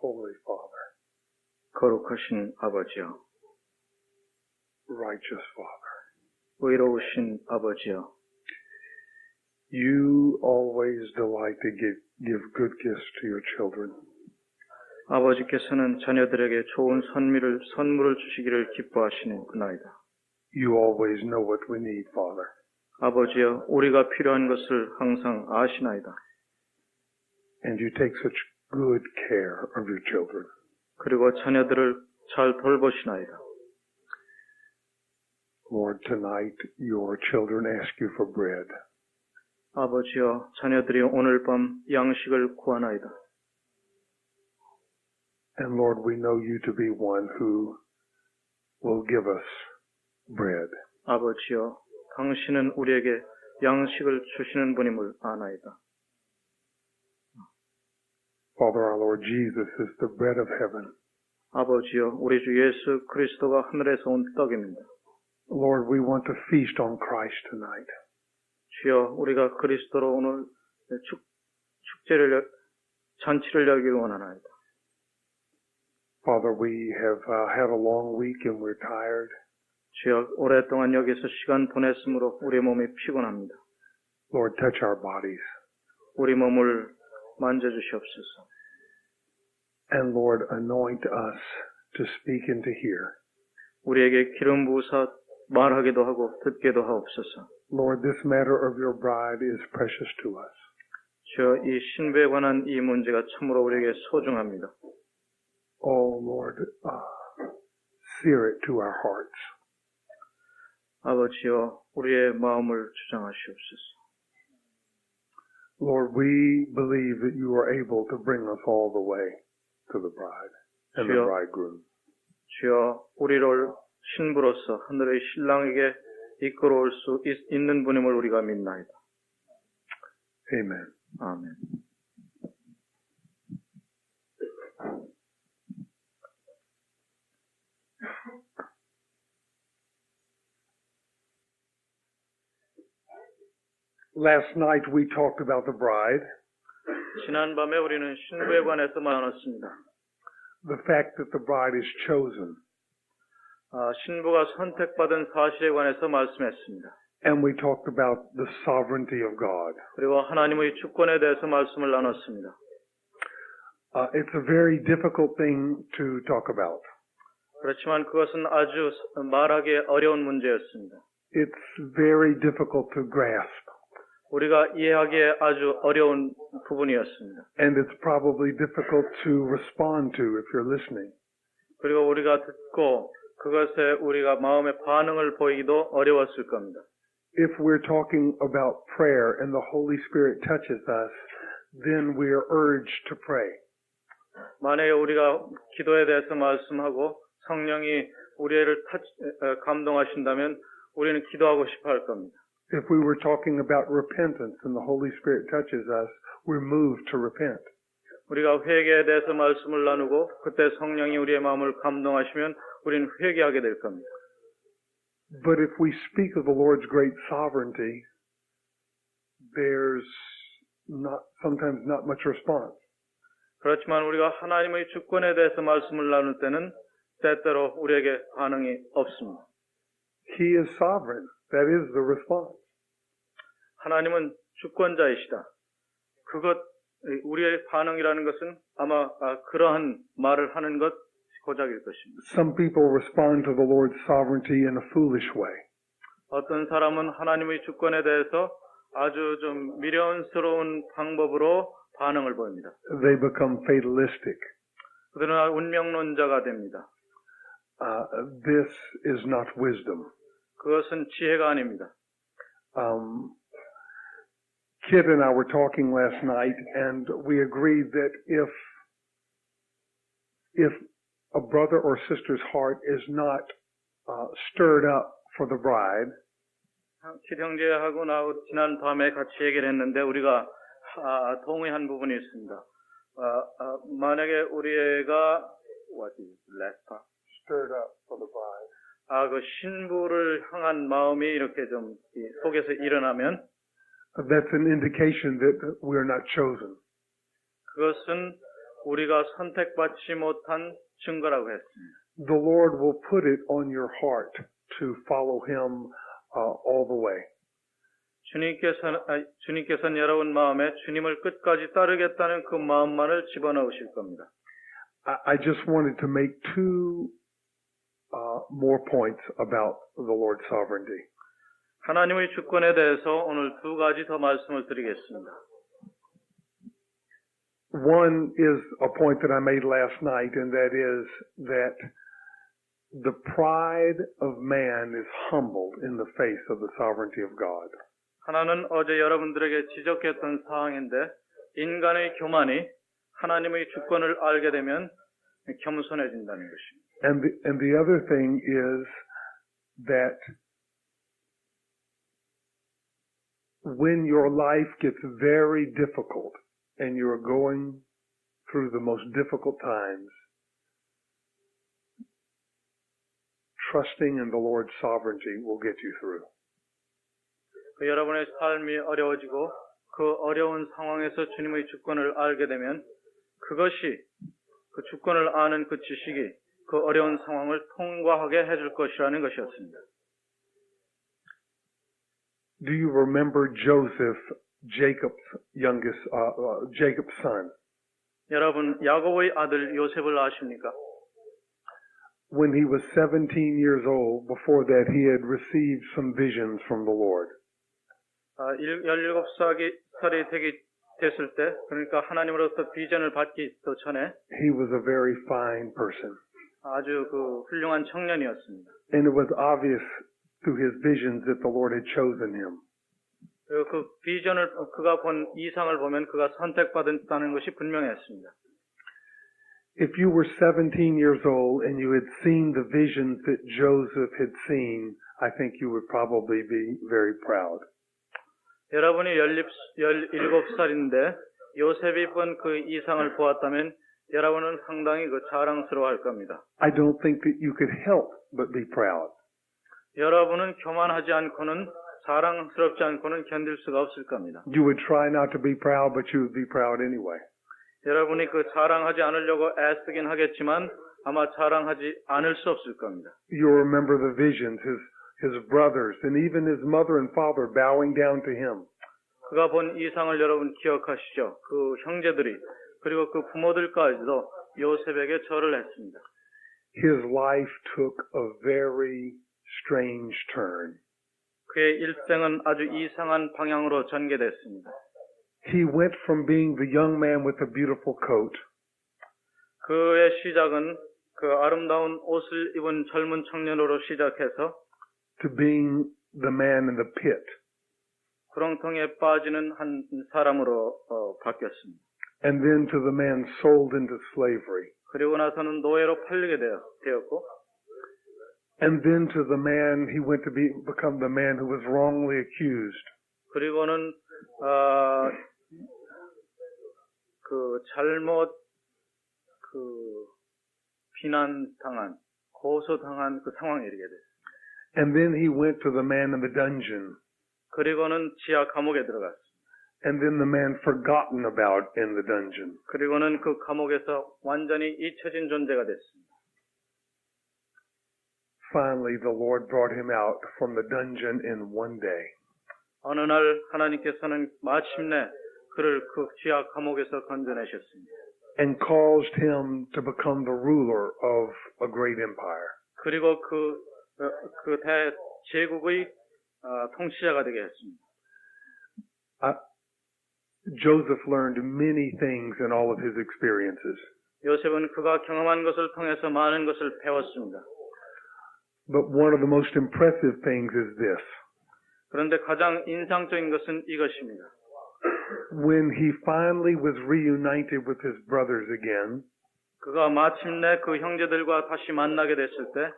Holy Father, 거룩하신 아버지여, righteous Father, 의로우신 아버지여, you always delight to give good gifts to your children. 아버지께서는 자녀들에게 좋은 선물을 주시기를 기뻐하시는구나이다. You always know what we need, Father. 아버지여, 우리가 필요한 것을 항상 아시나이다. And you take such good care of your children. 그리고 자녀들을 잘 돌보시나이다. Lord, tonight your children ask you for bread. 아버지여, 자녀들이 오늘 밤 양식을 구하나이다. And Lord, we know you to be one who will give us bread. 아버지여, 당신은 우리에게 양식을 주시는 분임을 아나이다. Father, our Lord Jesus is the bread of heaven. 아버지여, 우리 주 예수 그리스도가 하늘에서 온 떡입니다. Lord, we want to feast on Christ tonight. 주여, 우리가 그리스도로 오늘 잔치를 열기를 원하나이다. Father, we have had a long week and we're tired. 주여, 오랫동안 여기서 시간 보냈으므로 우리 몸이 피곤합니다. Lord, touch our bodies. 우리 몸을 만져주시옵소서. And Lord, anoint us to speak and to hear. 우리에게 기름 부으사 말하기도 하고 듣기도 하옵소서. Lord, this matter of your bride is precious to us. 주여, 이 신부에 관한 이 문제가 참으로 우리에게 소중합니다. Oh, Lord, sear it to our hearts. 아버지여, 우리의 마음을 주장하시옵소서. Lord, we believe that you are able to bring us all the way to the bride and the bridegroom. 주여, 우리를 신부로서 하늘의 신랑에게 이끌어올 수 있는 분임을 우리가 믿나이다. Amen. 아멘. Last night we talked about the bride, 지난 밤에 우리는 신부에 관해서 나눴습니다. the fact that the bride is chosen. 신부가 선택받은 사실에 관해서 말씀했습니다. And we talked about the sovereignty of God. 그리고 하나님의 주권에 대해서 말씀을 나눴습니다. It's a very difficult thing to talk about. 그렇지만 그것은 아주 말하기 어려운 문제였습니다. It's very difficult to grasp. 우리가 이해하기에 아주 어려운 부분이었습니다. And it's probably difficult to respond to if you're listening. 그리고 우리가 듣고 그것에 우리가 마음의 반응을 보이기도 어려웠을 겁니다. If we're talking about prayer and the Holy Spirit touches us, then we are urged to pray. 만약에 우리가 기도에 대해서 말씀하고 성령이 우리를 감동하신다면 우리는 기도하고 싶어 할 겁니다. If we were talking about repentance and the Holy Spirit touches us, we're moved to repent. 우리가 회개에 대해서 말씀을 나누고 그때 성령이 우리의 마음을 감동하시면 우리는 회개하게 될 겁니다. But if we speak of the Lord's great sovereignty, there's sometimes not much response. 그렇지만 우리가 하나님의 주권에 대해서 말씀을 나눌 때는 때때로 우리에게 반응이 없습니다. He is sovereign. That is the response. 하나님은 주권자이시다. 우리의 반응이라는 것은 아마 그러한 말을 하는 것 고작일 것입니다. Some people respond to the Lord's sovereignty in a foolish way. 어떤 사람은 하나님의 주권에 대해서 아주 좀 미련스러운 방법으로 반응을 보입니다. They become fatalistic. 그들은 운명론자가 됩니다. This is not wisdom. 그것은 지혜가 아닙니다. Kit and I were talking last night, and we agreed that if a brother or sister's heart is not stirred up for the bride, 킷 형제하고 나 지난 밤에 같이 얘기를 했는데 우리가 동의한 부분이 있습니다. 만약에 우리 애가 stirred up for the bride. 그 신부를 향한 마음이 이렇게 좀 속에서 일어나면 That's an indication that we are not chosen. 그것은 우리가 선택받지 못한 증거라고 했습니다. The Lord will put it on your heart to follow Him all the way. 주님께서는 여러분 마음에 주님을 끝까지 따르겠다는 그 마음만을 집어넣으실 겁니다. I just wanted to make two more points about the Lord's sovereignty. 하나님의 주권에 대해서 오늘 두 가지 더 말씀을 드리겠습니다. One is a point that I made last night, and that is that the pride of man is humbled in the face of the sovereignty of God. 하나는 어제 여러분들에게 지적했던 사항인데 인간의 교만이 하나님의 주권을 알게 되면 겸손해진다는 것입니다. And the other thing is that when your life gets very difficult and you're going through the most difficult times, trusting in the Lord's sovereignty will get you through. 여러분의 삶이 어려워지고 그 어려운 상황에서 주님의 주권을 알게 되면 그것이 그 주권을 아는 그 지식이 그 어려운 상황을 통과하게 해줄 것이라는 것이었습니다. Do you remember Joseph, Jacob's son? 여러분 야곱의 아들 요셉을 아십니까? When he was 17 years old, before that he had received some visions from the Lord. 17살이 됐을 때, 그러니까 하나님으로부터 비전을 받기 전에 He was a very fine person. 아주 그 훌륭한 청년이었습니다. And it was obvious through his visions that the Lord had chosen him. 그 비전을 그가 본 이상을 보면 그가 선택받았다는 것이 분명했습니다. If you were 17 years old and you had seen the visions that Joseph had seen, I think you would probably be very proud. 여러분이 17살인데 요셉이 본 그 이상을 보았다면 여러분은 상당히 그 자랑스러워할 겁니다. I don't think that you could help but be proud. 여러분은 교만하지 않고는 자랑스럽지 않고는 견딜 수가 없을 겁니다. You would try not to be proud, but you would be proud anyway. 여러분이 그 자랑하지 않으려고 애쓰긴 하겠지만 아마 자랑하지 않을 수 없을 겁니다. You'll remember the visions, his brothers, and even his mother and father bowing down to him. 그가 본 이상을 여러분 기억하시죠? 그 형제들이 그리고 그 부모들까지도 요셉에게 절을 했습니다. His life took a very strange turn. 그의 일생은 아주 이상한 방향으로 전개됐습니다. He went from being the young man with a beautiful coat 그의 시작은 그 아름다운 옷을 입은 젊은 청년으로 시작해서 to being the man in the pit. 구렁텅이에 빠지는 한 사람으로 바뀌었습니다. And then to the man sold into slavery. 그리고 나서는 노예로 팔리게 되었고 And then to the man, he went to become the man who was wrongly accused. 그리고는 그 잘못 비난당한 고소당한 그 상황에 이르게 됐습니다. And then he went to the man in the dungeon. 그리고는 지하 감옥에 들어갔습니다. And then the man forgotten about in the dungeon. 그리고는 그 감옥에서 완전히 잊혀진 존재가 됐습니다. Finally, the Lord brought him out from the dungeon in one day. 어느 날 하나님께서는 마침내 그를 그 지하 감옥에서 건져내셨습니다. And caused him to become the ruler of a great empire. 그리고 그 제국의 통치자가 되게 했습니다. Joseph learned many things in all of his experiences. 요셉은 그가 경험한 것을 통해서 많은 것을 배웠습니다. But one of the most impressive things is this. 그런데 가장 인상적인 것은 이것입니다. When he finally was reunited with his brothers again, 그가 마침내 그 형제들과 다시 만나게 됐을 때,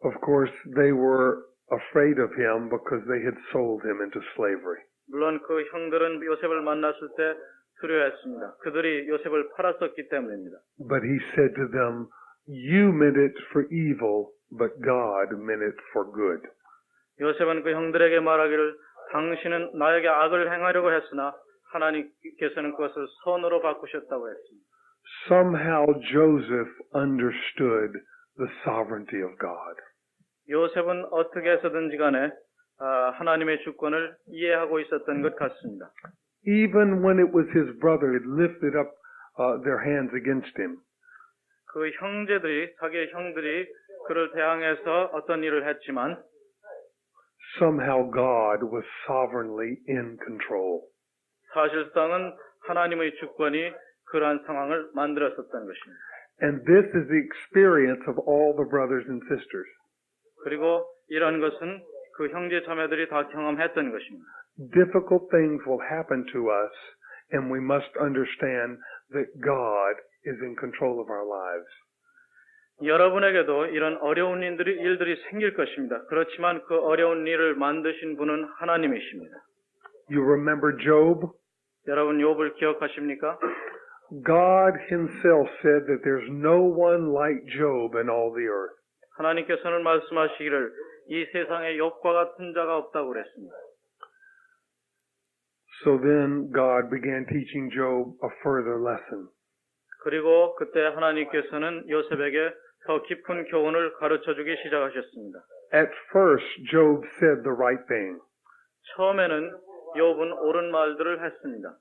of course, they were afraid of him because they had sold him into slavery. 물론 그 형들은 요셉을 만났을 때 두려워했습니다. 그들이 요셉을 팔았었기 때문입니다. But he said to them, "You meant it for evil, but God meant it for good." 요셉은 그 형들에게 말하기를 당신은 나에게 악을 행하려고 했으나 하나님께서는 그것을 선으로 바꾸셨다고 했습니다. Somehow Joseph understood the sovereignty of God. 요셉은 어떻게 해서든지 간에 하나님의 주권을 이해하고 있었던 것 같습니다. Even when it was his brother had lifted up their hands against him. 그 자기의 형들이 그를 대항해서 어떤 일을 했지만 Somehow God was sovereignly in control. 사실상은 하나님의 주권이 그러한 상황을 만들었었던 것입니다. And this is the experience of all the brothers and sisters. 그리고 이런 것은 그 형제 자매들이 다 경험했던 것입니다. Difficult things will happen to us, and we must understand that God is in control of our lives. 여러분에게도 이런 어려운 일들이 생길 것입니다. 그렇지만 그 어려운 일을 만드신 분은 하나님이십니다. You remember Job? 여러분 욥을 기억하십니까? God himself said that there's no one like Job in all the earth. 하나님께서는 말씀하시기를 이 세상에 욥과 같은 자가 없다고 그랬습니다. So then God began teaching Job a further lesson. 그리고 그때 하나님께서는 요셉에게 더 깊은 교훈을 가르쳐주기 시작하셨습니다. At first, Job said the right thing. 처음에는 욥은 옳은 말들을 했습니다.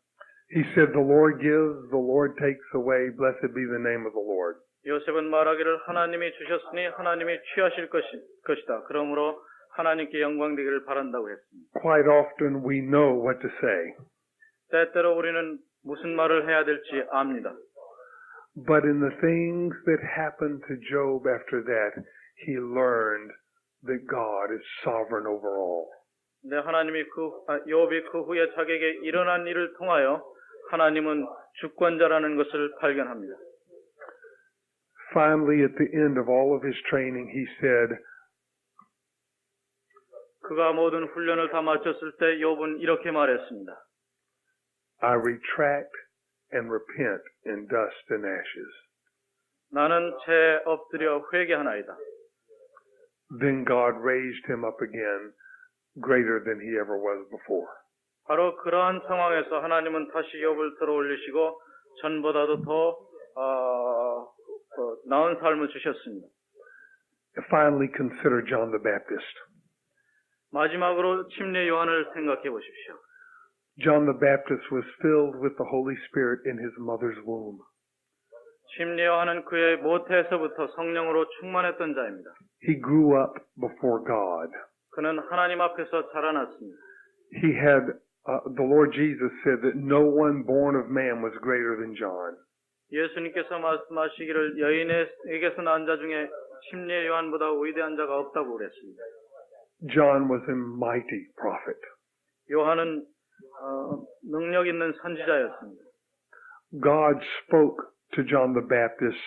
He said, the Lord gives, the Lord takes away, blessed be the name of the Lord. 요셉은 말하기를 하나님이 주셨으니 하나님이 취하실 것이다. 그러므로 하나님께 영광되기를 바란다고 했습니다. Quite often we know what to say. 때때로 우리는 무슨 말을 해야 될지 압니다. But in the things that happened to Job after that, he learned that God is sovereign over all. 근데 하나님이 욥이 그 후에 자기에게 일어난 일을 통하여 하나님은 주권자라는 것을 발견합니다. Finally, at the end of all of his training, he said, 그가 모든 훈련을 다 마쳤을 때 욥은 이렇게 말했습니다. I retract and repent in dust and ashes. 나는 죄에 엎드려 회개하나이다. Then God raised him up again, greater than he ever was before. 바로 그러한 상황에서 하나님은 다시 욥을 들어올리시고 전보다도 더 나은 삶을 주셨습니다. Finally, consider John the Baptist. 마지막으로 침례 요한을 생각해 보십시오. John the Baptist was filled with the Holy Spirit in his mother's womb. 침례 요한은 그의 모태에서부터 성령으로 충만했던 자입니다. He grew up before God. 그는 하나님 앞에서 자라났습니다. He had, the Lord Jesus said that no one born of man was greater than John. 예수님께서 말씀하시기를 여인에게서 난 자 중에 침례 요한보다 위대한 자가 없다고 그랬습니다. John was a mighty prophet. 요한은 능력 있는 선지자였습니다. God spoke to John the Baptist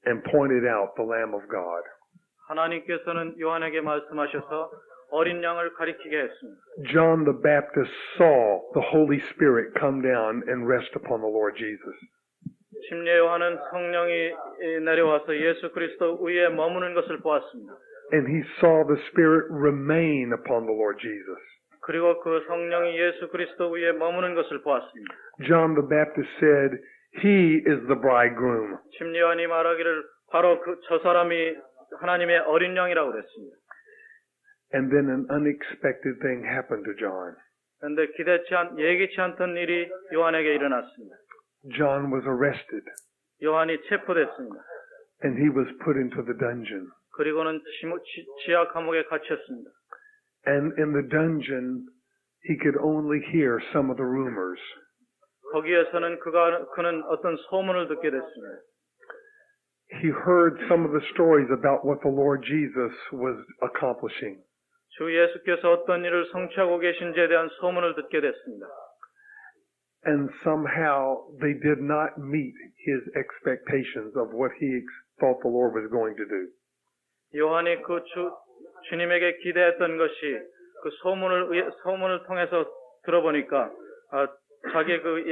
and pointed out the Lamb of God. 하나님께서는 요한에게 말씀하셔서 어린 양을 가리키게 했습니다. John the Baptist saw the Holy Spirit come down and rest upon the Lord Jesus. 침례 요한은 성령이 내려와서 예수 그리스도 위에 머무는 것을 보았습니다. And he saw the Spirit remain upon the Lord Jesus. 그리고 그 성령이 예수 그리스도 위에 머무는 것을 보았습니다. John the Baptist said, He is the bridegroom. 침례 요한이 말하기를 바로 저 사람이 하나님의 어린 양이라고 그랬습니다. And then an unexpected thing happened to John. 그런데 예기치 않던 일이 요한에게 일어났습니다. John was arrested. 요한이 체포됐습니다. And he was put into the dungeon. 그리고는 지하 감옥에 갇혔습니다. And in the dungeon, he could only hear some of the rumors. 거기에서는 그는 어떤 소문을 듣게 됐습니다. He heard some of the stories about what the Lord Jesus was accomplishing. 주 예수께서 어떤 일을 성취하고 계신지에 대한 소문을 듣게 됐습니다. And somehow they did not meet his expectations of what he thought the Lord was going to do. 요한이 주님에게 기대했던 것이 그 소문을 통해서 들어보니까 자기의 그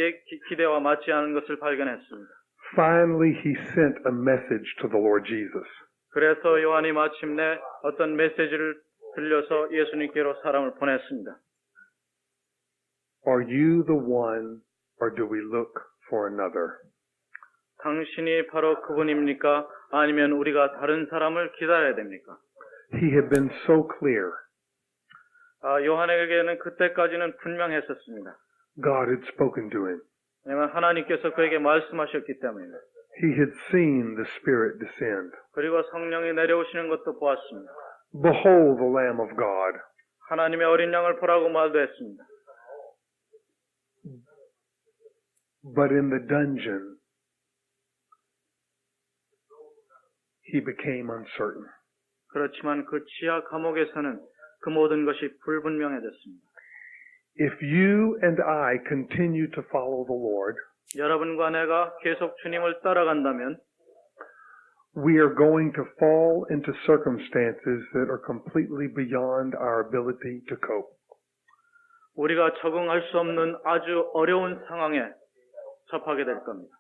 기대와 맞지 않은 것을 발견했습니다. Finally, he sent a message to the Lord Jesus. 그래서 요한이 마침내 어떤 메시지를 들려서 예수님께로 사람을 보냈습니다. Are you the one, or do we look for another? 당신이 바로 그분입니까? 아니면 우리가 다른 사람을 기다려야 됩니까? He had been so clear. 요한에게는 그때까지는 분명했었습니다. God had spoken to him. 왜냐하면 하나님께서 그에게 말씀하셨기 때문입니다. He had seen the Spirit descend. 그리고 성령이 내려오시는 것도 보았습니다. Behold the Lamb of God. 하나님의 어린 양을 보라고 말도 했습니다. But in the dungeon, he became uncertain. 그렇지만 그 지하 감옥에서는 그 모든 것이 불분명해졌습니다. If you and I continue to follow the Lord, 여러분과 내가 계속 주님을 따라간다면 we are going to fall into circumstances that are completely beyond our ability to cope. 우리가 적응할 수 없는 아주 어려운 상황에 접하게 될 겁니다.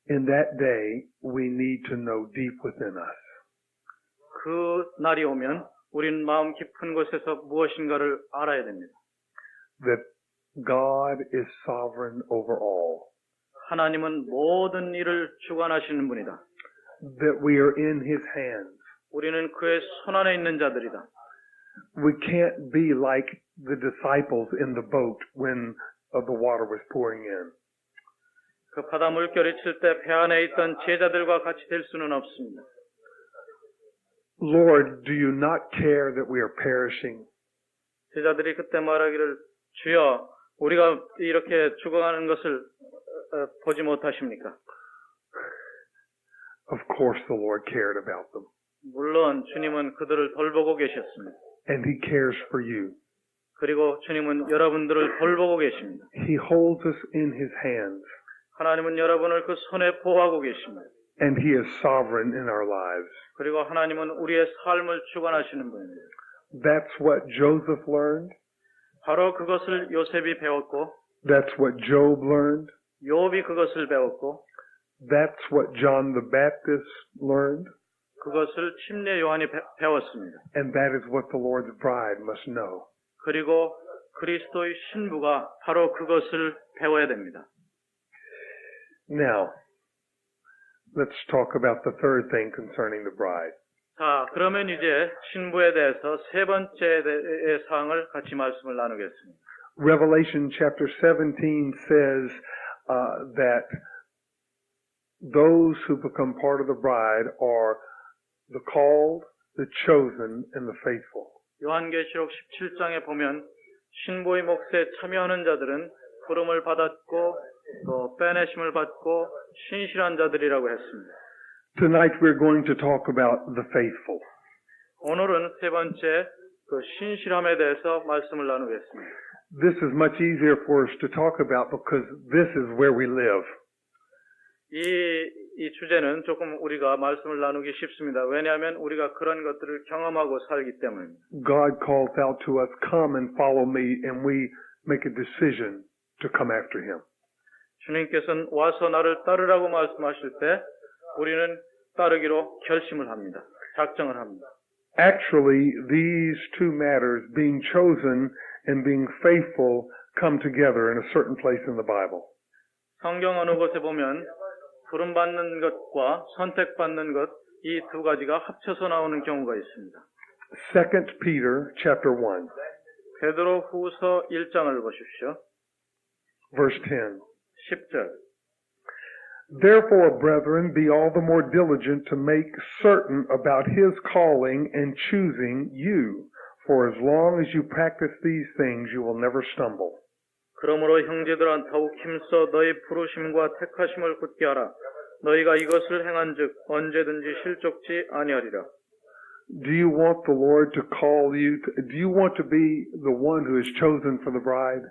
In that day, we need to know deep within us 그 날이 오면 우리는 마음 깊은 곳에서 무엇인가를 알아야 됩니다. that God is sovereign over all, 하나님은 모든 일을 주관하시는 분이다. that we are in His hands. 우리는 그의 손안에 있는 자들이다. We can't be like the disciples in the boat when the water was pouring in. 그 바다 물결이 칠 때 배 안에 있던 제자들과 같이 될 수는 없습니다. Lord, do you not care that we are perishing? 제자들이 그때 말하기를 주여 우리가 이렇게 죽어가는 것을 보지 못하십니까? Of course the Lord cared about them. 물론 주님은 그들을 돌보고 계셨습니다. And He cares for you. 그리고 주님은 여러분들을 돌보고 계십니다. He holds us in His hands. 하나님은 여러분을 그 손에 보호하고 계십니다. And He is sovereign in our lives. 그리고 하나님은 우리의 삶을 주관하시는 분입니다. That's what Joseph learned. 바로 그것을 요셉이 배웠고 That's what Job learned. 욥이 그것을 배웠고 That's what John the Baptist learned. 그것을 침례 요한이 배웠습니다. And that is what the Lord's bride must know. 그리고 그리스도의 신부가 바로 그것을 배워야 됩니다. Now, let's talk about the third thing concerning the bride. 자, 그러면 이제 신부에 대해서 세 번째 사항을 같이 말씀을 나누겠습니다. Revelation chapter 17 says that those who become part of the bride are the called, the chosen, and the faithful. 요한계시록 17장에 보면 신부의 몫에 참여하는 자들은 부름을 받았고 또 빼내심을 받고 신실한 자들이라고 했습니다. Tonight we're going to talk about the faithful. 오늘은 세 번째 그 신실함에 대해서 말씀을 나누겠습니다. This is much easier for us to talk about because this is where we live. 이 주제는 조금 우리가 말씀을 나누기 쉽습니다. 왜냐하면 우리가 그런 것들을 경험하고 살기 때문입니다. God calls out to us, come and follow me, and we make a decision to come after Him. 주님께서는 와서 나를 따르라고 말씀하실 때 우리는 따르기로 결심을 합니다. 작정을 합니다. Actually, these two matters, being chosen and being faithful, come together in a certain place in the Bible. 성경 어느 곳에 보면 부름받는 것과 선택받는 것, 이 두 가지가 합쳐서 나오는 경우가 있습니다. 2 Peter chapter 1, 베드로 후서 1장을 보십시오. verse 10. 10절. Therefore, brethren, be all the more diligent to make certain about His calling and choosing you. For as long as you practice these things, you will never stumble. 그러므로 형제들아 더욱 힘써 너희 부르심과 택하심을 굳게 하라. 너희가 이것을 행한즉 언제든지 실족지 아니하리라. Do you want the Lord to call you? Do you want to be the one who is chosen for the bride?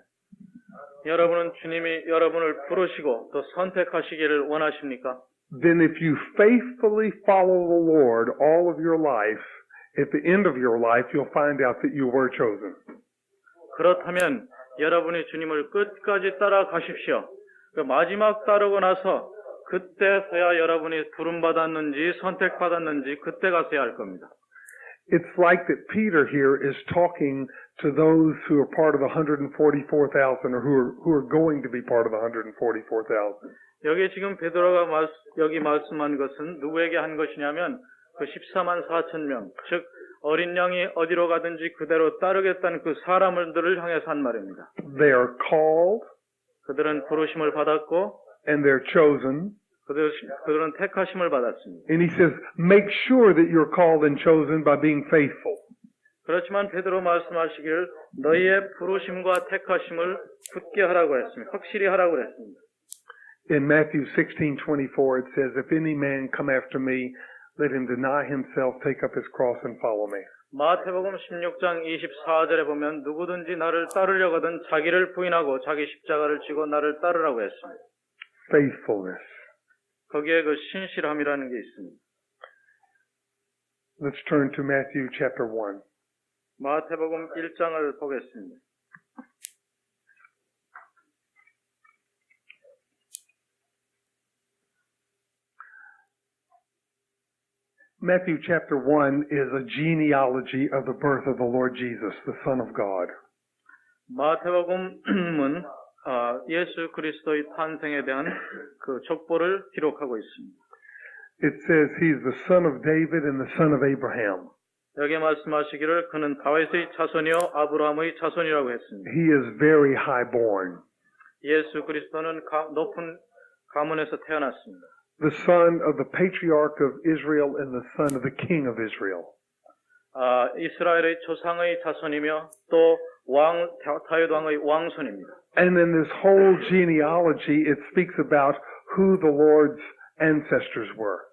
여러분은 주님이 여러분을 부르시고 또 선택하시기를 원하십니까? Then if you faithfully follow the Lord all of your life, at the end of your life, you'll find out that you were chosen. 그렇다면 여러분이 주님을 끝까지 따라가십시오. 그 마지막 따르고 나서 그때서야 여러분이 부름받았는지 선택받았는지 그때 가서야 할 겁니다. It's like that Peter here is talking to those who are part of the 144,000 or who are going to be part of the 144,000. 여기 지금 베드로가 여기 말씀한 것은 누구에게 한 것이냐면 그 14만 4천 명, 즉 어린 양이 어디로 가든지 그대로 따르겠다는 그 사람들을 향해서 한 말입니다. They are called 그들은 부르심을 받았고 and they're chosen. 그들은 택하심을 받았습니다. And he says, make sure that you're called and chosen by being faithful. 그렇지만 베드로 말씀하시기를 너희의 부르심과 택하심을 굳게 하라고 했습니다. 확실히 하라고 했습니다. In Matthew 16:24 it says, if any man come after me, let him deny himself, take up his cross and follow me. 마태복음 16장 24절에 보면 누구든지 나를 따르려거든 자기를 부인하고 자기 십자가를 지고 나를 따르라고 했습니다. Faithfulness. 거기에 그 신실함이라는 게 있습니다. Let's turn to Matthew chapter 1. 마태복음 1장을 보겠습니다. Matthew chapter 1 is a genealogy of the birth of the Lord Jesus, the Son of God. 마태복음은 예수 그리스도의 탄생에 대한 그 족보를 기록하고 있습니다. It says he's the son of David and the son of Abraham. 여기 말씀하시기를 그는 다윗의 자손이요 아브라함의 자손이라고 했습니다. He is very highborn. 예수 그리스도는 높은 가문에서 태어났습니다. The son of the patriarch of Israel and the son of the king of Israel. 이스라엘의 조상의 자손이며 또 다윗 왕의 왕손입니다. And in this whole genealogy, it speaks about who the Lord's ancestors were.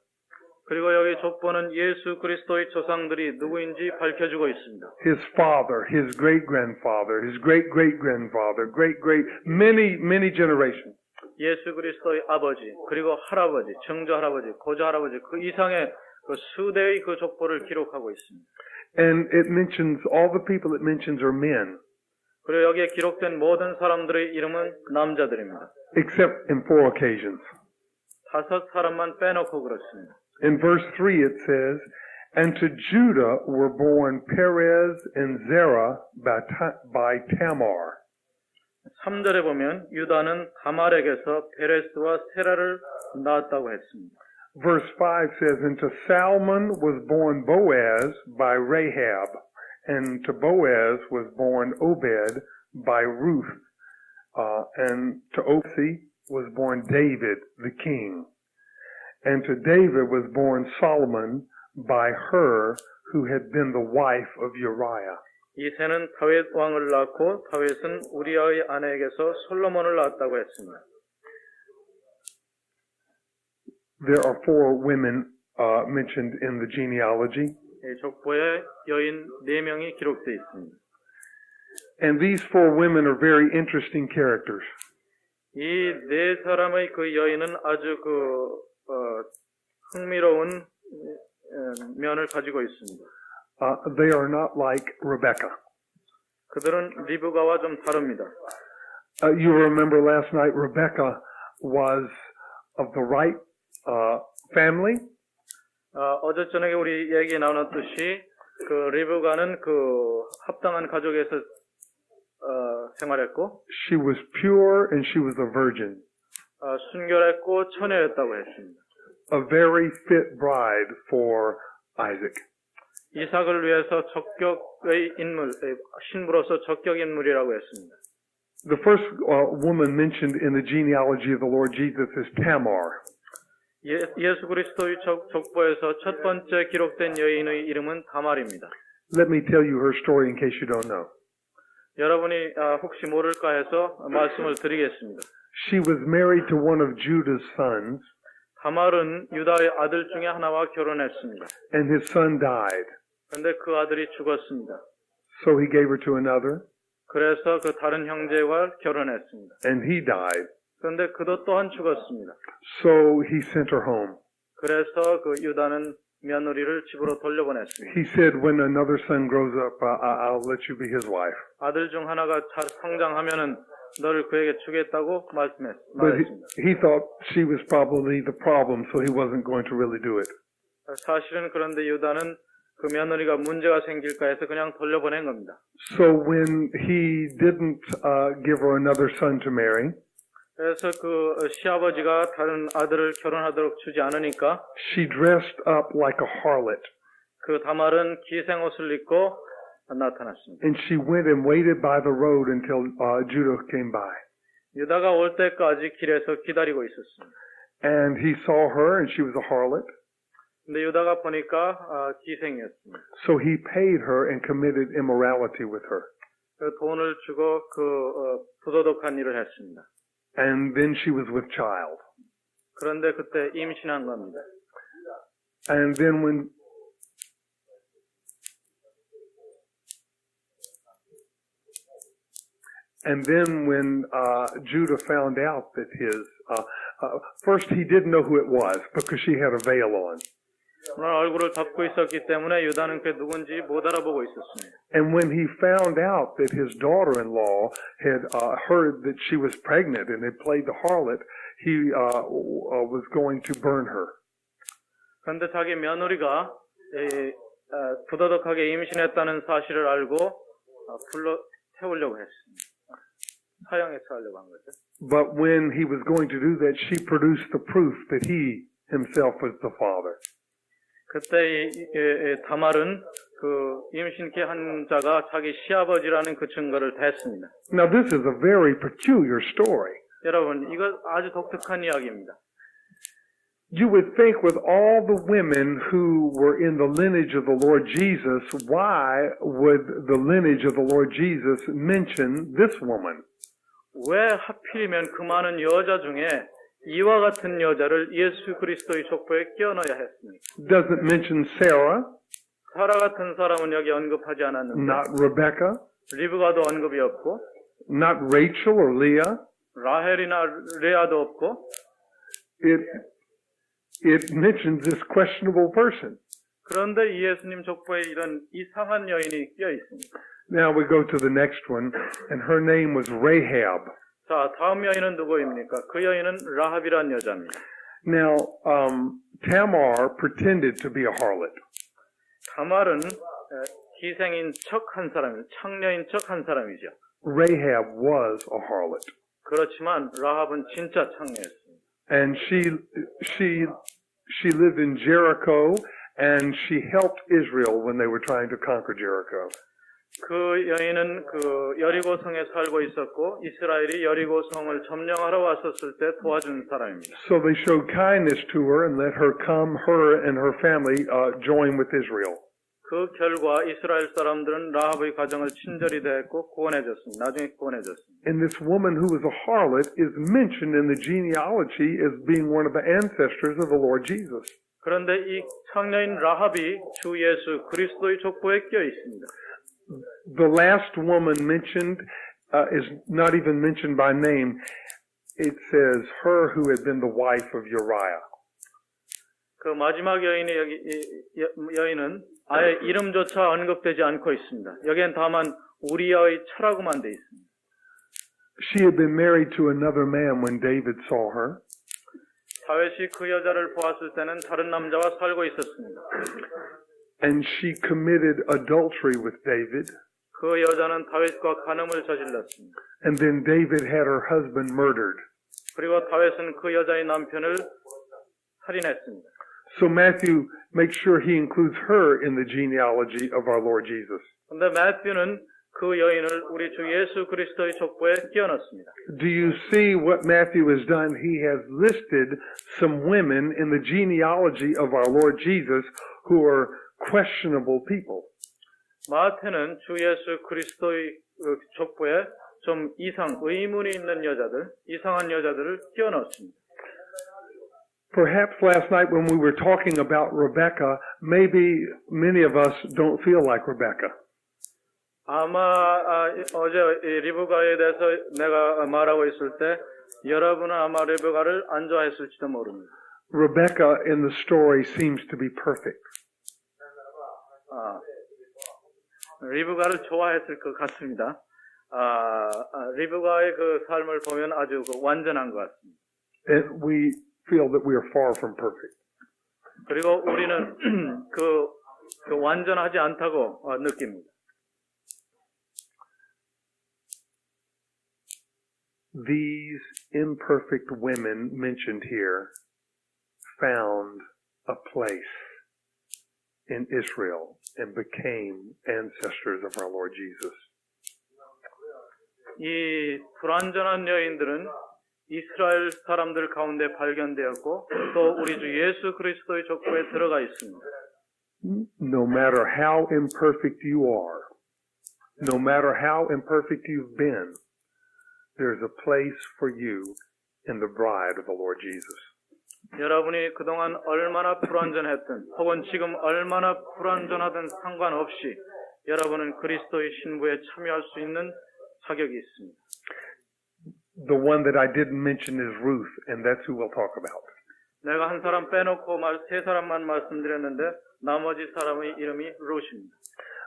그리고 여기 족보는 예수 그리스도의 조상들이 누구인지 밝혀주고 있습니다. His father, his great-grandfather, his great-great-grandfather, many generations. 예수 그리스도의 아버지, 그리고 할아버지, 증조할아버지, 고조할아버지 그 이상의 그 수대의 그 족보를 기록하고 있습니다. And it mentions, all the people it mentions are men. 그리고 여기에 기록된 모든 사람들의 이름은 남자들입니다. Except in 4 occasions. 5 사람만 빼놓고 그렇습니다. In verse 3 it says, and to Judah were born Perez and Zerah by Tamar. 3절에 보면 유다는 다말에게서 페레스와 세라를 낳았다고 했습니다. Verse 5 says, and to Salmon was born Boaz by Rahab, and to Boaz was born Obed by Ruth, and to Obed was born David the king, and to David was born Solomon by her who had been the wife of Uriah. 이새는 다윗 왕을 낳고 다윗은 우리아의 아내에게서 솔로몬을 낳았다고 했습니다. There are 4 women mentioned in the genealogy. 이 족보에 여인 4명이 기록되어 있습니다. And these 4 women are very interesting characters. 이 4사람의 그 여인은 아주 흥미로운 면을 가지고 있습니다. They are not like Rebecca. 그들은 리브가와 좀 다릅니다. You remember last night Rebecca was of the right family. 어제 저녁에 우리 얘기 나눴듯이 그 리브가는 그 합당한 가족에서 생활했고 She was pure and she was a virgin. 순결했고 처녀였다고 했습니다. A very fit bride for Isaac. 이삭을 위해서 적격의 인물, 신부로서 적격 인물이라고 했습니다. The first woman mentioned in the genealogy of the Lord Jesus is Tamar. 예수 그리스도의 족보에서 첫 번째 기록된 여인의 이름은 다말입니다. Let me tell you her story in case you don't know. 여러분이 혹시 모를까 해서 말씀을 드리겠습니다. She was married to one of Judah's sons. 다말은 유다의 아들 중에 하나와 결혼했습니다. And his son died. 그런데 그 아들이 죽었습니다. So he gave her to another. 그래서 그 다른 형제와 결혼했습니다. And he died. 그런데 그도 또한 죽었습니다. So he sent her home. 그래서 그 유다는 며느리를 집으로 돌려보냈습니다. He said, when another son grows up, I'll let you be his wife. 아들 중 하나가 성장하면은 너를 그에게 주겠다고 But 말했습니다. he thought she was probably the problem, so he wasn't going to really do it. 사실은 그런데 유다는 그 며느리가 문제가 생길까 해서 그냥 돌려보낸 겁니다. So when he didn't give her another son to marry, 그래서 그 시아버지가 다른 아들을 결혼하도록 주지 않으니까 she dressed up like a harlot. 그 다말은 기생옷을 입고 나타났습니다. And she went and waited by the road until Judah came by. 유다가 올 때까지 길에서 기다리고 있었습니다. And he saw her and she was a harlot. 근데 유다가 보니까 기생이었습니다. So he paid her and committed immorality with her. 그 돈을 주고 그 부도덕한 일을 했습니다. And then she was with child. 그런데 그때 임신한 겁니다. And then when Judah found out that first he didn't know who it was because she had a veil on. 그러나 얼굴을 덮고 있었기 때문에 유다는 그게 누군지 못 알아보고 있었습니다. And when he found out that his daughter-in-law had heard that she was pregnant and had played the harlot, he was going to burn her. 그런데 자기 며느리가 부도덕하게 임신했다는 사실을 알고 불러 태우려고 했습니다. 사형에 처하려고 한 거죠. But when he was going to do that, she produced the proof that he himself was the father. 그때 다말은 그 임신케 한 자가 자기 시아버지라는 그 증거를 댔습니다. Now this is a very peculiar story. 여러분, 이거 아주 독특한 이야기입니다. You would think with all the women who were in the lineage of the Lord Jesus, why would the lineage of the Lord Jesus mention this woman? 왜 하필이면 그 많은 여자 중에 이와 같은 여자를 예수 그리스도의 족보에 끼워 넣어야 했습니까? Doesn't mention Sarah, 사라 같은 사람은 여기 언급하지 않았는데 not Rebecca, 리브가도 언급이 없고 not Rachel or Leah. 라헬이나 레아도 없고 It mentions this questionable person. 그런데 이 예수님 족보에 이런 이상한 여인이 끼어 있습니다. Now we go to the next one, and her name was Rahab. 자, 다음 여인은 누구입니까? 그 여인은 라합이란 여자입니다. Now, Tamar pretended to be a harlot. 다말은 기생인 척 한 사람이죠. 창녀인 척 한 사람이죠. Rahab was a harlot. 그렇지만 라합은 진짜 창녀였습니다. And she lived in Jericho, and she helped Israel when they were trying to conquer Jericho. 그 여인은 그 여리고 성에 살고 있었고 이스라엘이 여리고 성을 점령하러 왔었을 때 도와준 사람입니다. So they showed kindness to her and let her come, her and her family, join with Israel. 그 결과 이스라엘 사람들은 라합의 가정을 친절히 대했고 구원해줬습니다. 나중에 구원해줬습니다. And this woman who was a harlot is mentioned in the genealogy as being one of the ancestors of the Lord Jesus. 그런데 이 창녀인 라합이 주 예수 그리스도의 족보에 끼어 있습니다. The last woman mentioned is not even mentioned by name. It says her who had been the wife of Uriah. 그 마지막 여인의 여인은 아예 이름조차 언급되지 않고 있습니다. 여기엔 다만 우리아의 처라고만 돼 있습니다. She had been married to another man when David saw her. 다윗이 그 여자를 보았을 때는 다른 남자와 살고 있었습니다. And she committed adultery with David. 그 여자는 다윗과 간음을 저질렀습니다. And then David had her husband murdered. 그리고 다윗은 그 여자의 남편을 살인했습니다. So Matthew makes sure he includes her in the genealogy of our Lord Jesus. 그런데 매튜는 그 여인을 우리 주 예수 그리스도의 족보에 끼워 넣습니다. Do you see what Matthew has done? He has listed some women in the genealogy of our Lord Jesus who are questionable people. 마태는 주 예수 그리스도의 족보에 좀 의문이 있는 여자들, 이상한 여자들을 끼워 넣습니다. Perhaps last night when we were talking about Rebecca, maybe many of us don't feel like Rebecca. 아마 어제 리브가에 대해서 내가 말하고 있을 때 여러분은 아마 리브가를 안 좋아했을지도 모릅니다. Rebecca in the story seems to be perfect. 리브가를 좋아했을 것 같습니다. 리브가의 그 삶을 보면 아주 완전한 것 같습니다. And we feel that we are far from perfect. 그리고 우리는 그 그 완전하지 않다고 느낍니다. These imperfect women mentioned here found a place in Israel and became ancestors of our Lord Jesus. 이 불완전한 여인들은 이스라엘 사람들 가운데 발견되었고 또 우리 주 예수 그리스도의 족보에 들어가 있습니다. No matter how imperfect you are, no matter how imperfect you've been, there's a place for you in the bride of the Lord Jesus. 여러분이 그동안 얼마나 불완전했든 혹은 지금 얼마나 불완전하든 상관없이 여러분은 그리스도의 신부에 참여할 수 있는 자격이 있습니다. The one that I didn't mention is Ruth, and that's who we'll talk about. 내가 한 사람 빼놓고 세 사람만 말씀드렸는데 나머지 사람의 이름이 룻입니다.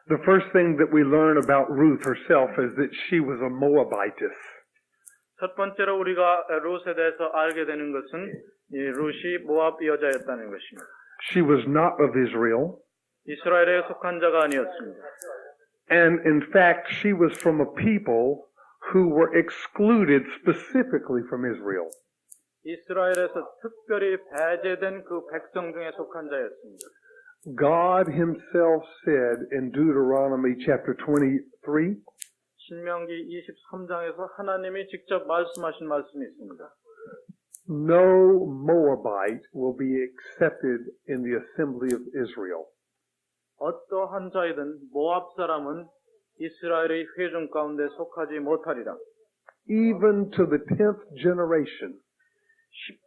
The first thing that we learn about Ruth herself is that she was a Moabitess. 첫 번째로 우리가 룻에 대해서 알게 되는 것은 이 룻이 모압 여자였다는 것입니다. She was not of Israel, 이스라엘에 속한 자가 아니었습니다. and in fact, she was from a people who were excluded specifically from Israel. 이스라엘에서 특별히 배제된 그 백성 중에 속한 자였습니다. God himself said in Deuteronomy chapter 23, 신명기 23장에서 하나님이 직접 말씀하신 말씀이 있습니다. no Moabite will be accepted in the assembly of Israel. 어떠한 자이든 모압 사람은 이스라엘의 회중 가운데 속하지 못하리라. Even to the 10th generation.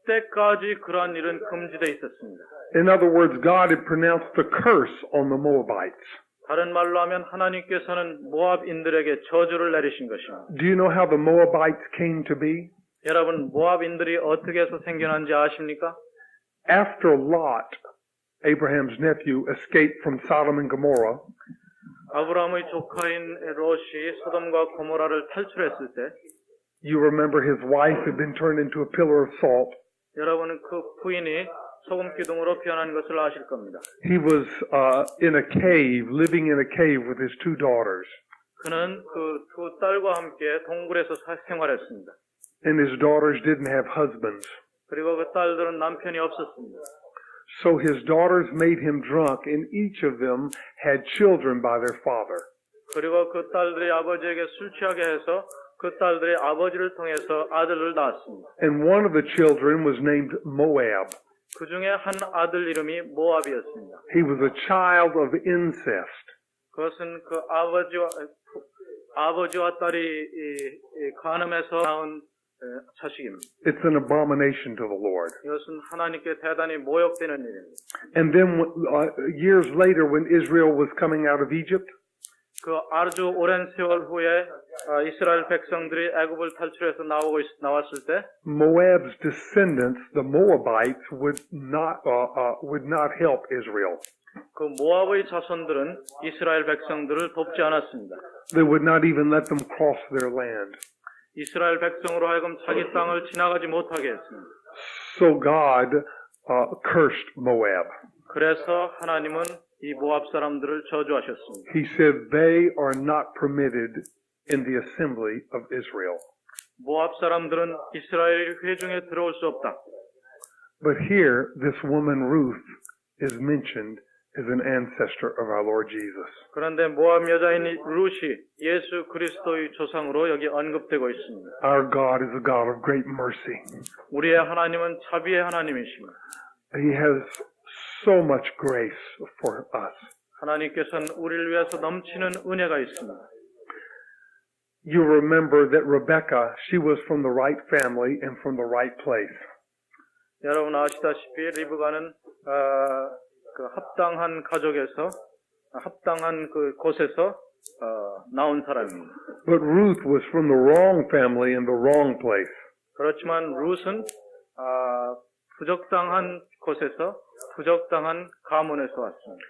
10대까지 그러한 일은 금지되어 있었습니다. In other words, God had pronounced a curse on the Moabites. 다른 말로 하면 하나님께서는 모압인들에게 저주를 내리신 것입니다. Do you know how the Moabites came to be? 여러분, 모압인들이 어떻게 해서 생겨난지 아십니까? After Lot, Abraham's nephew, escaped from Sodom and Gomorrah, 아브라함의 조카인 롯이 소돔과 고모라를 탈출했을 때 you remember his wife had been turned into a pillar of salt. 여러분은 그 부인이 소금 기둥으로 변한 것을 아실 겁니다. He was in a cave, living in a cave with his two daughters. 그는 그 두 딸과 함께 동굴에서 생활했습니다. And his daughters didn't have husbands. 그리고 그 딸들은 남편이 없었습니다. So his daughters made him drunk, and each of them had children by their father. 그리고 그 딸들이 아버지에게 술 취하게 해서 그 딸들의 아버지를 통해서 아들을 낳았습니다. And one of the children was named Moab. 그 중에 한 아들 이름이 모압이었습니다. He was a child of incest. 그것은 그 아버지와 딸이 간음해서 낳은 자식입니다. It's an abomination to the Lord. 이것은 하나님께 대단히 모욕되는 일입니다. And then years later, when Israel was coming out of Egypt, 그 아주 오랜 세월 후에 이스라엘 백성들이 애굽을 탈출해서 나왔을 때 Moab's descendants, the Moabites, would not help Israel. 그 모압의 자손들은 이스라엘 백성들을 돕지 않았습니다. They would not even let them cross their land. 이스라엘 백성으로 하여금 자기 땅을 지나가지 못하게 했습니다. So God cursed Moab. 그래서 하나님은 이 모압 사람들을 저주하셨습니다. He said they are not permitted in the assembly of Israel. 모압 사람들은 이스라엘 회중에 들어올 수 없다. But here, this woman Ruth is mentioned as an ancestor of our Lord Jesus. 그런데 모압 여자인 룻이 예수 그리스도의 조상으로 여기 언급되고 있습니다. Our God is a God of great mercy. 우리의 하나님은 자비의 하나님이십니다. He has so much grace for us. 하나님께서는 우리를 위해서 넘치는 은혜가 있습니다. You remember that Rebecca, she was from the right family and from the right place. 여러분 아시다시피 리브가는 그 합당한 가족에서 합당한 그 곳에서 나온 사람입니다. But Ruth was from the wrong family and the wrong place. 그렇지만 룻은 부적당한 곳에서 부적당한 가문에서 왔습니다.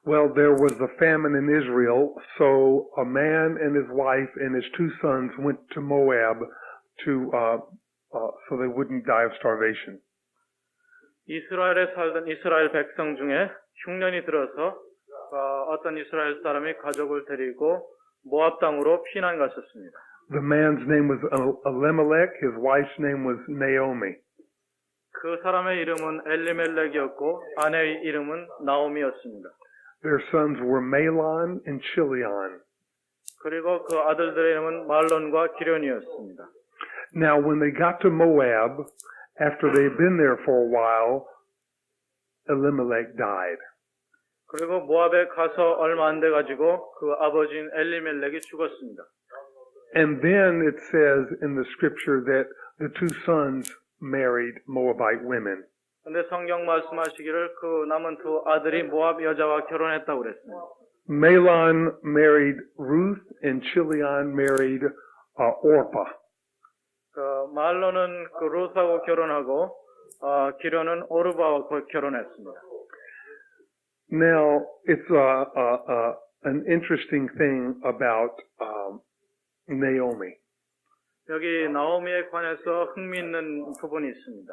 Well, there was a famine in Israel, so a man and his wife and his two sons went to Moab so they wouldn't die of starvation. 이스라엘에 살던 이스라엘 백성 중에 흉년이 들어서 어떤 이스라엘 사람이 가족을 데리고 모압 땅으로 피난 갔었습니다. The man's name was Elimelech. His wife's name was Naomi. 그 사람의 이름은 엘리멜렉이었고 아내의 이름은 나오미였습니다. Their sons were Mahlon and Chilion. 그리고 그 아들들의 이름은 말론과 기련이었습니다. Now, when they got to Moab, after they had been there for a while, Elimelech died. 그리고 모압에 가서 얼마 안 돼 가지고 그 아버지인 엘리멜렉이 죽었습니다. And then it says in the scripture that the two sons married Moabite women. 근데 성경 말씀하시기를 그 남은 두 아들이 모압 여자와 결혼했다고 그랬습니다. Mahlon married Ruth and Chilion married Orpah. 그 말론은 그 룻하고 결혼하고 기련은 오르바와 결혼했습니다. Now, it's an interesting thing about Naomi. 여기 나오미에 관해서 흥미있는 부분이 있습니다.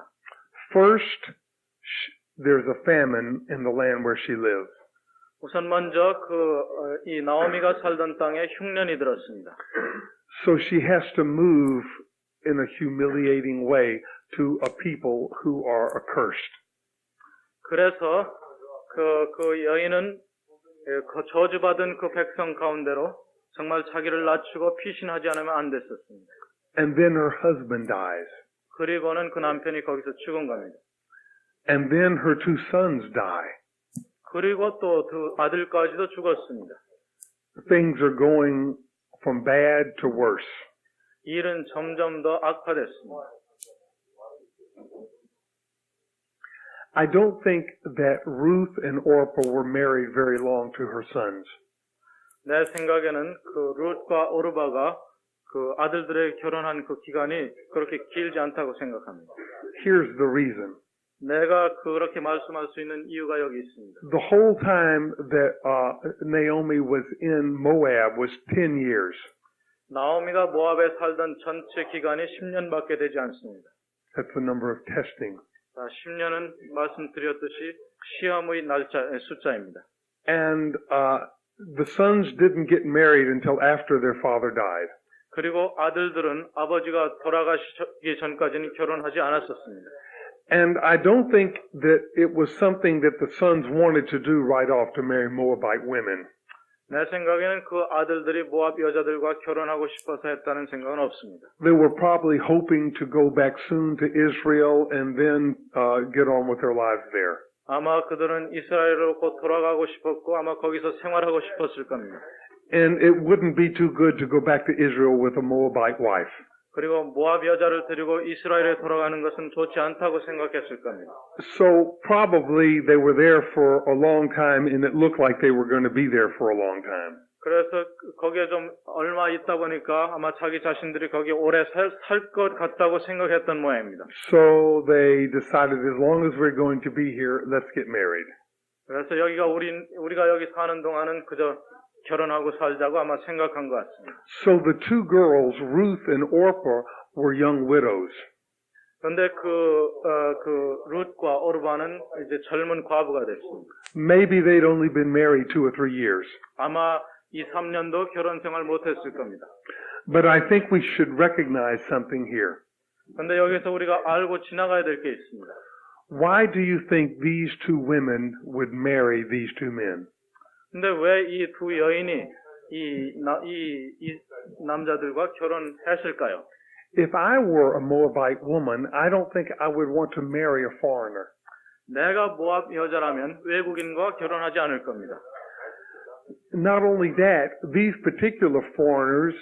First, there's a famine in the land where she lives. 우선 먼저 이 나오미가 살던 땅에 흉년이 들었습니다. So she has to move in a humiliating way to a people who are accursed. 그래서 그 여인은 저주받은 그 백성 가운데로 정말 자기를 낮추고 피신하지 않으면 안 됐었습니다. And then her husband dies. 그리고는 그 남편이 거기서 죽은 겁니다. And then her two sons die. 그리고 또 두 아들까지도 죽었습니다. Things are going from bad to worse. 일은 점점 더 악화됐습니다. I don't think that Ruth and Orpah were married very long to her sons. 내 생각에는 그 룻과 오르바가 그 아들들의 결혼한 그 기간이 그렇게 길지 않다고 생각합니다. Here's the reason. 내가 그렇게 말씀할 수 있는 이유가 여기 있습니다. The whole time that Naomi was in Moab was 10 years. 나오미가 모압에 살던 전체 기간이 10년밖에 되지 않습니다. That's the number of testing. 10년은 말씀드렸듯이 시험의 숫자입니다. And the sons didn't get married until after their father died. 그리고 아들들은 아버지가 돌아가시기 전까지는 결혼하지 않았었습니다. And I don't think that it was something that the sons wanted to do right off to marry Moabite women. 내 생각에는 그 아들들이 모압 여자들과 결혼하고 싶어서 했다는 생각은 없습니다. They were probably hoping to go back soon to Israel and then get on with their lives there. 아마 그들은 이스라엘로 곧 돌아가고 싶었고 아마 거기서 생활하고 싶었을 겁니다. And it wouldn't be too good to go back to Israel with a Moabite wife. 그리고 모압 여자를 데리고 이스라엘에 돌아가는 것은 좋지 않다고 생각했을 겁니다. So probably they were there for a long time and it looked like they were going to be there for a long time. 그래서 거기에 좀 얼마 있다 보니까 아마 자기 자신들이 거기에 오래 살 것 같다고 생각했던 모양입니다. So they decided as long as we're going to be here, let's get married. 그래서 여기가 우리가 여기 사는 동안은 그저 결혼하고 살자고 아마 생각한 것 같습니다. So the two girls, Ruth and Orpah, were young widows. 그런데 그 룻과 오르바는 이제 젊은 과부가 됐습니다. Maybe they'd only been married 2 or 3 years. 아마 2-3년도 결혼 생활 못했을 겁니다. But I think we should recognize something here. 그런데 여기서 우리가 알고 지나가야 될 게 있습니다. Why do you think these two women would marry these two men? 근데 왜 이 두 여인이 이 남자들과 결혼했을까요? If I were a Moabite woman, I don't think I would want to marry a foreigner. 내가 모압 여자라면 외국인과 결혼하지 않을 겁니다. Not only that, these particular foreigners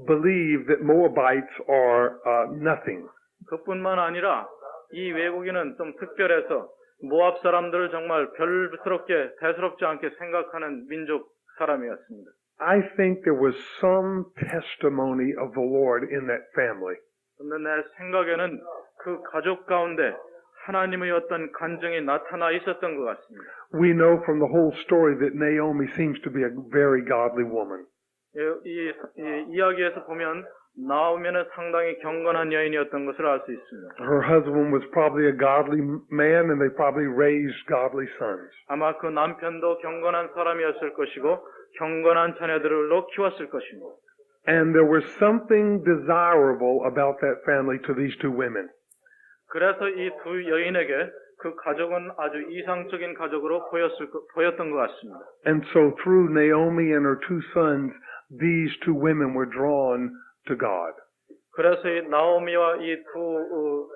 believe that Moabites are nothing. 그뿐만 아니라 이 외국인은 좀 특별해서 모압 사람들을 정말 별스럽게 대수롭지 않게 생각하는 민족 사람이었습니다. I think there was some testimony of the Lord in that family. 그런데 내 생각에는 그 가족 가운데 하나님의 어떤 간증이 나타나 있었던 것 같습니다. We know from the whole story that Naomi seems to be a very godly woman. 이 이야기에서 보면 나오미는 상당히 경건한 여인이었던 것을 알 수 있습니다. Her husband was probably a godly man, and they probably raised godly sons. 아마 그 남편도 경건한 사람이었을 것이고 경건한 자녀들로 키웠을 것입니다. And there was something desirable about that family to these two women. 그래서 이 두 여인에게 그 가족은 아주 이상적인 가족으로 보였던 것 같습니다. And so through Naomi and her two sons, these two women were drawn to God. 그래서 이 나오미와 이 두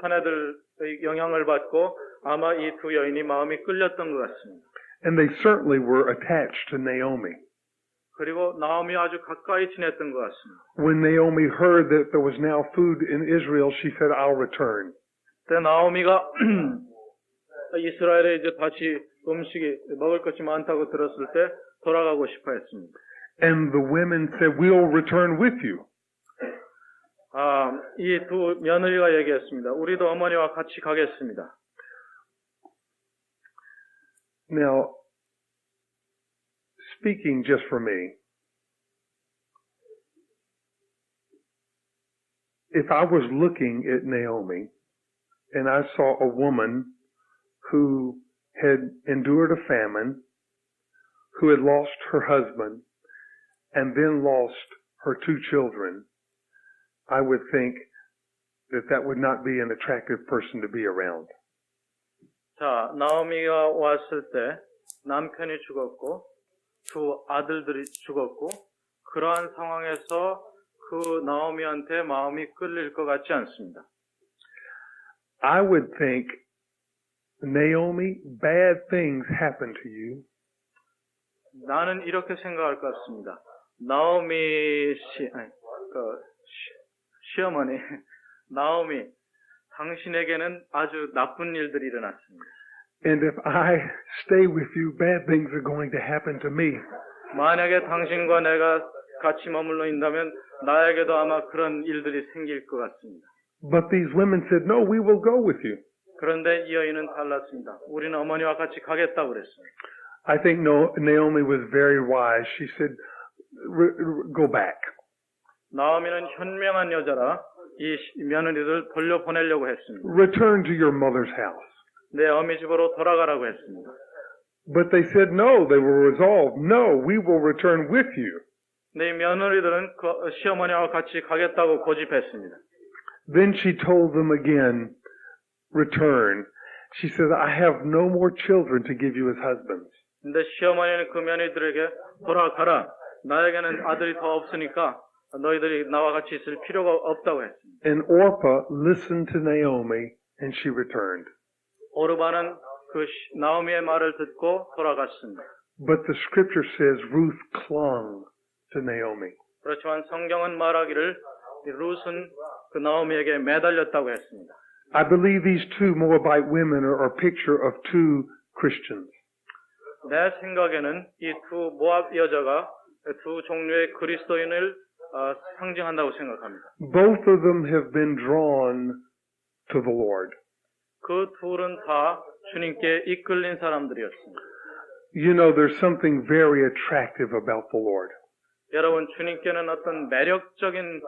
사내들의 영향을 받고 아마 이 두 여인이 마음이 끌렸던 것 같습니다. And they certainly were attached to Naomi. 그리고 나오미 아주 가까이 지냈던 것 같습니다. When Naomi heard that there was now food in Israel, she said, I'll return. 그때 나오미가 이스라엘에 이제 다시 음식이 먹을 것이 많다고 들었을 때 돌아가고 싶어 했습니다. And the women said, we'll return with you. 이 두 며느리가 얘기했습니다. 우리도 어머니와 같이 가겠습니다. Now, speaking just for me, if I was looking at Naomi and I saw a woman who had endured a famine, who had lost her husband, and then lost her two children, I would think that that would not be an attractive person to be around. 자, 나오미가 왔을 때 남편이 죽었고 두 아들들이 죽었고 그러한 상황에서 그 나오미한테 마음이 끌릴 것 같지 않습니다. I would think, Naomi, bad things happen to you. 나는 이렇게 생각할 것 같습니다. 나오미 시어머니 나오미 당신에게는 아주 나쁜 일들이 일어났습니다. And if I stay with you, bad things are going to happen to me. 만약에 당신과 내가 같이 머물러 있다면 나에게도 아마 그런 일들이 생길 것 같습니다. But these women said, no, we will go with you. 그런데 이 여인은 달랐습니다. 우리는 어머니와 같이 가겠다고 그랬습니다. I think Naomi was very wise. She said, go back. 나오미는 현명한 여자라 이 며느리들 돌려보내려고 했습니다. Return to your mother's house. 내 어미 집으로 돌아가라고 했습니다. But they said no. They were resolved. No, we will return with you. 내 며느리들은 그 시어머니와 같이 가겠다고 고집했습니다. Then she told them again, return. She said, I have no more children to give you as husbands. 근데 시어머니는 그 며느리들에게 돌아가라. 나에게는 아들이 더 없으니까 너희들이 나와 같이 있을 필요가 없다고 했습니다. And Orpah listened to Naomi and she returned. 오르바는 그 나오미의 말을 듣고 돌아갔습니다. But the scripture says Ruth clung to Naomi. 그렇지만 성경은 말하기를 룻은 그 나오미에게 매달렸다고 했습니다. I believe these two Moabite women are a picture of two Christians. 내 생각에는 이 두 모압 여자가 두 종류의 그리스도인을 상징한다고 생각합니다. Both of them have been drawn to the Lord. 그 둘은 다 주님께 이끌린 사람들이었습니다. You know, there's something very attractive about the Lord. 여러분, 주님께는 어떤 매력적인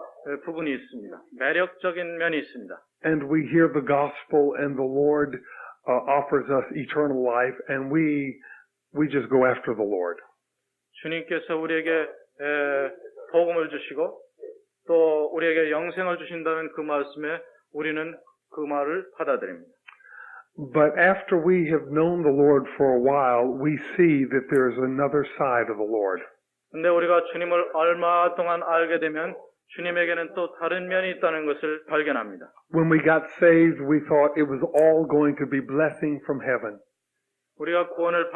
부분이 있습니다. 매력적인 면이 있습니다. And we hear the gospel and the Lord offers us eternal life and we just go after the Lord. 주님께서 우리에게 복음을 주시고 또 우리에게 영생을 주신다는 그 말씀에 우리는 그 말을 받아들입니다. But after we have known the Lord for a while, we see that there is another side of the Lord. 근데 우리가 주님을 얼마 동안 알게 되면 주님에게는 또 다른 면이 있다는 것을 발견합니다. When we got saved, we thought it was all going to be blessing from heaven. 우리가 구원을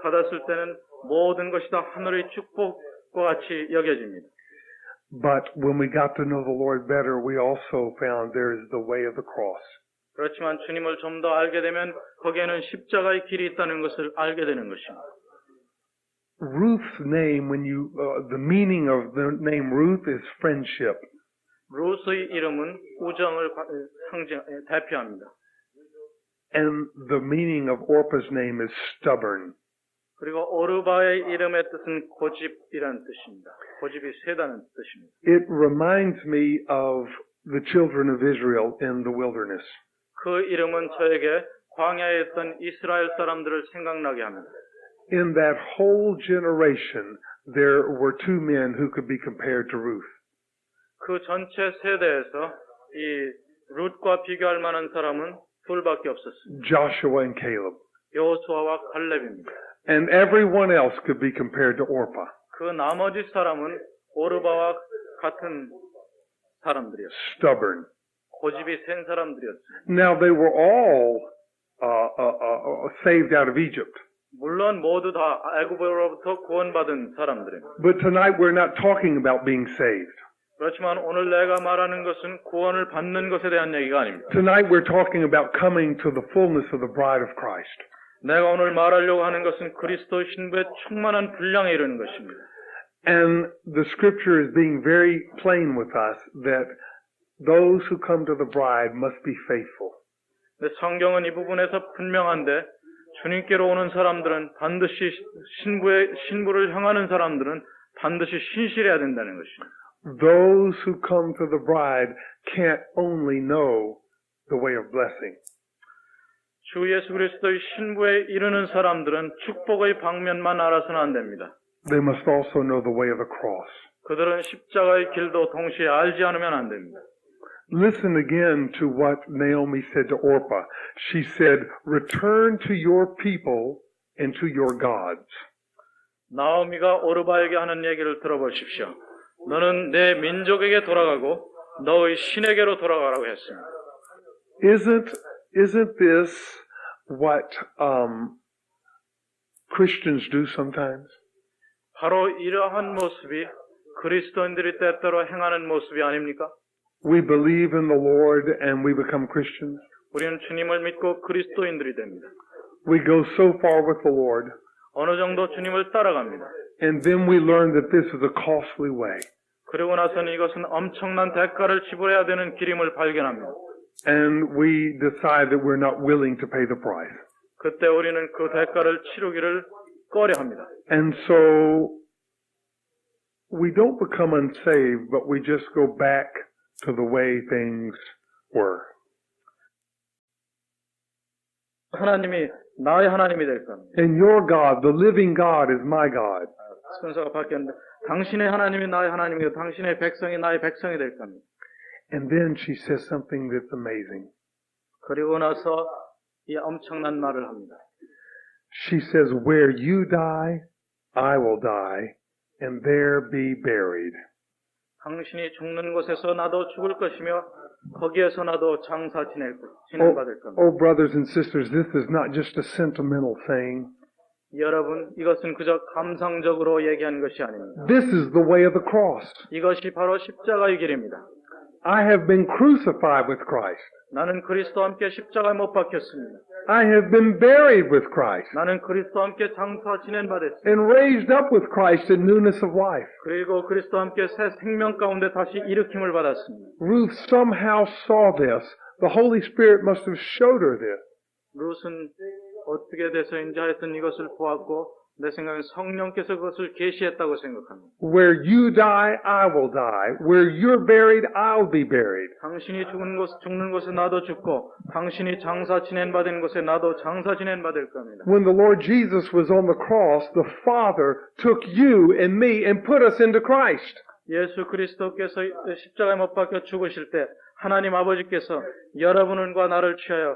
받았을 때는 모든 것이 다 하늘의 축복과 같이 여겨집니다. But when we got to know the Lord better, we also found there is the way of the cross. 그렇지만 주님을 좀 더 알게 되면 거기에는 십자가의 길이 있다는 것을 알게 되는 것입니다. Ruth's name, the meaning of the name Ruth is friendship. 룻의 이름은 우정을 대표합니다. And the meaning of Orpah's name is stubborn. 그리고 오르바의 이름의 뜻은 고집이라는 뜻입니다. 고집이 세다는 뜻입니다. It reminds me of the children of Israel in the wilderness. 그 이름은 저에게 광야에 있던 이스라엘 사람들을 생각나게 합니다. In that whole generation, there were two men who could be compared to Ruth. 그 전체 세대에서 이 룻과 비교할 만한 사람은 둘밖에 없었습니다. Joshua and Caleb. 여호수아와 갈렙입니다. And everyone else could be compared to Orpah. 그 나머지 사람은 오르바와 같은 사람들이었어요. Stubborn. 고집이 센 사람들이었어요. Now they were all saved out of Egypt. 물론 모두 다 애굽으로부터 구원받은 사람들입니다. But tonight we're not talking about being saved. 그렇지만 오늘 내가 말하는 것은 구원을 받는 것에 대한 얘기가 아닙니다. Tonight we're talking about coming to the fullness of the bride of Christ. 내가 오늘 말하려고 하는 것은 그리스도 신부의 충만한 분량에 이르는 것입니다. And the scripture is being very plain with us that those who come to the bride must be faithful. 근데 성경은 이 부분에서 분명한데 주님께로 오는 사람들은 반드시 신부를 향하는 사람들은 반드시 신실해야 된다는 것입니다. Those who come to the bride can't only know the way of blessing. 주 예수 그리스도의 신부에 이르는 사람들은 축복의 방면만 알아서는 안 됩니다. They must also know the way of the cross. 그들은 십자가의 길도 동시에 알지 않으면 안 됩니다. Listen again to what Naomi said to Orpah. She said, "Return to your people and to your gods." 나오미가 오르바에게 하는 얘기를 들어보십시오. 너는 내 민족에게 돌아가고 너의 신에게로 돌아가라고 했습니다. Isn't this what Christians do sometimes? 바로 이러한 모습이 그리스도인들이 때때로 행하는 모습이 아닙니까? We believe in the Lord and we become Christians. 우리는 주님을 믿고 그리스도인들이 됩니다. We go so far with the Lord, 어느 정도 주님을 따라갑니다. and then we learn that this is a costly way. 그리고 나서는 이것은 엄청난 대가를 지불해야 되는 길임을 발견합니다. And we decide that we're not willing to pay the price. 그때 우리는 그 대가를 치르기를 꺼려합니다. And so we don't become unsaved, but we just go back to the way things were. 하나님이 나의 하나님이 될 겁니다. And your God, the living God, is my God. 순서가 바뀌었는데 당신의 하나님이 나의 하나님이고 당신의 백성이 나의 백성이 될 겁니다. And then she says something that's amazing. 그리고 나서 이 엄청난 말을 합니다. She says, "Where you die, I will die, and there be buried." 당신이 죽는 곳에서 나도 죽을 것이며 거기에서 나도 장사 진행받을 겁니다. Oh, brothers and sisters, this is not just a sentimental thing. 여러분, 이것은 그저 감상적으로 얘기한 것이 아닙니다. This is the way of the cross. 이것이 바로 십자가의 길입니다. I have been crucified with Christ. 나는 그리스도와 함께 십자가에 못 박혔습니다. I have been buried with Christ 나는 그리스도와 함께 장사 지낸 바 됐습니다. and raised up with Christ in newness of life. 그리고 그리스도와 함께 새 생명 가운데 다시 일으킴을 받았습니다. Ruth somehow saw this. The Holy Spirit must have showed her this. 룻은 어떻게 돼서인지 하여튼 이것을 보았고 내 생각엔 성령께서 그것을 계시했다고 생각합니다. Where you die, I will die. Where you're buried, I'll be buried. 당신이 죽는 곳에 나도 죽고 당신이 장사 지낸 바 된 곳에 나도 장사 지낸 바 될 겁니다. When the Lord Jesus was on the cross, the Father took you and me and put us into Christ. 예수 그리스도께서 십자가에 못 박혀 죽으실 때 하나님 아버지께서 여러분과 나를 취하여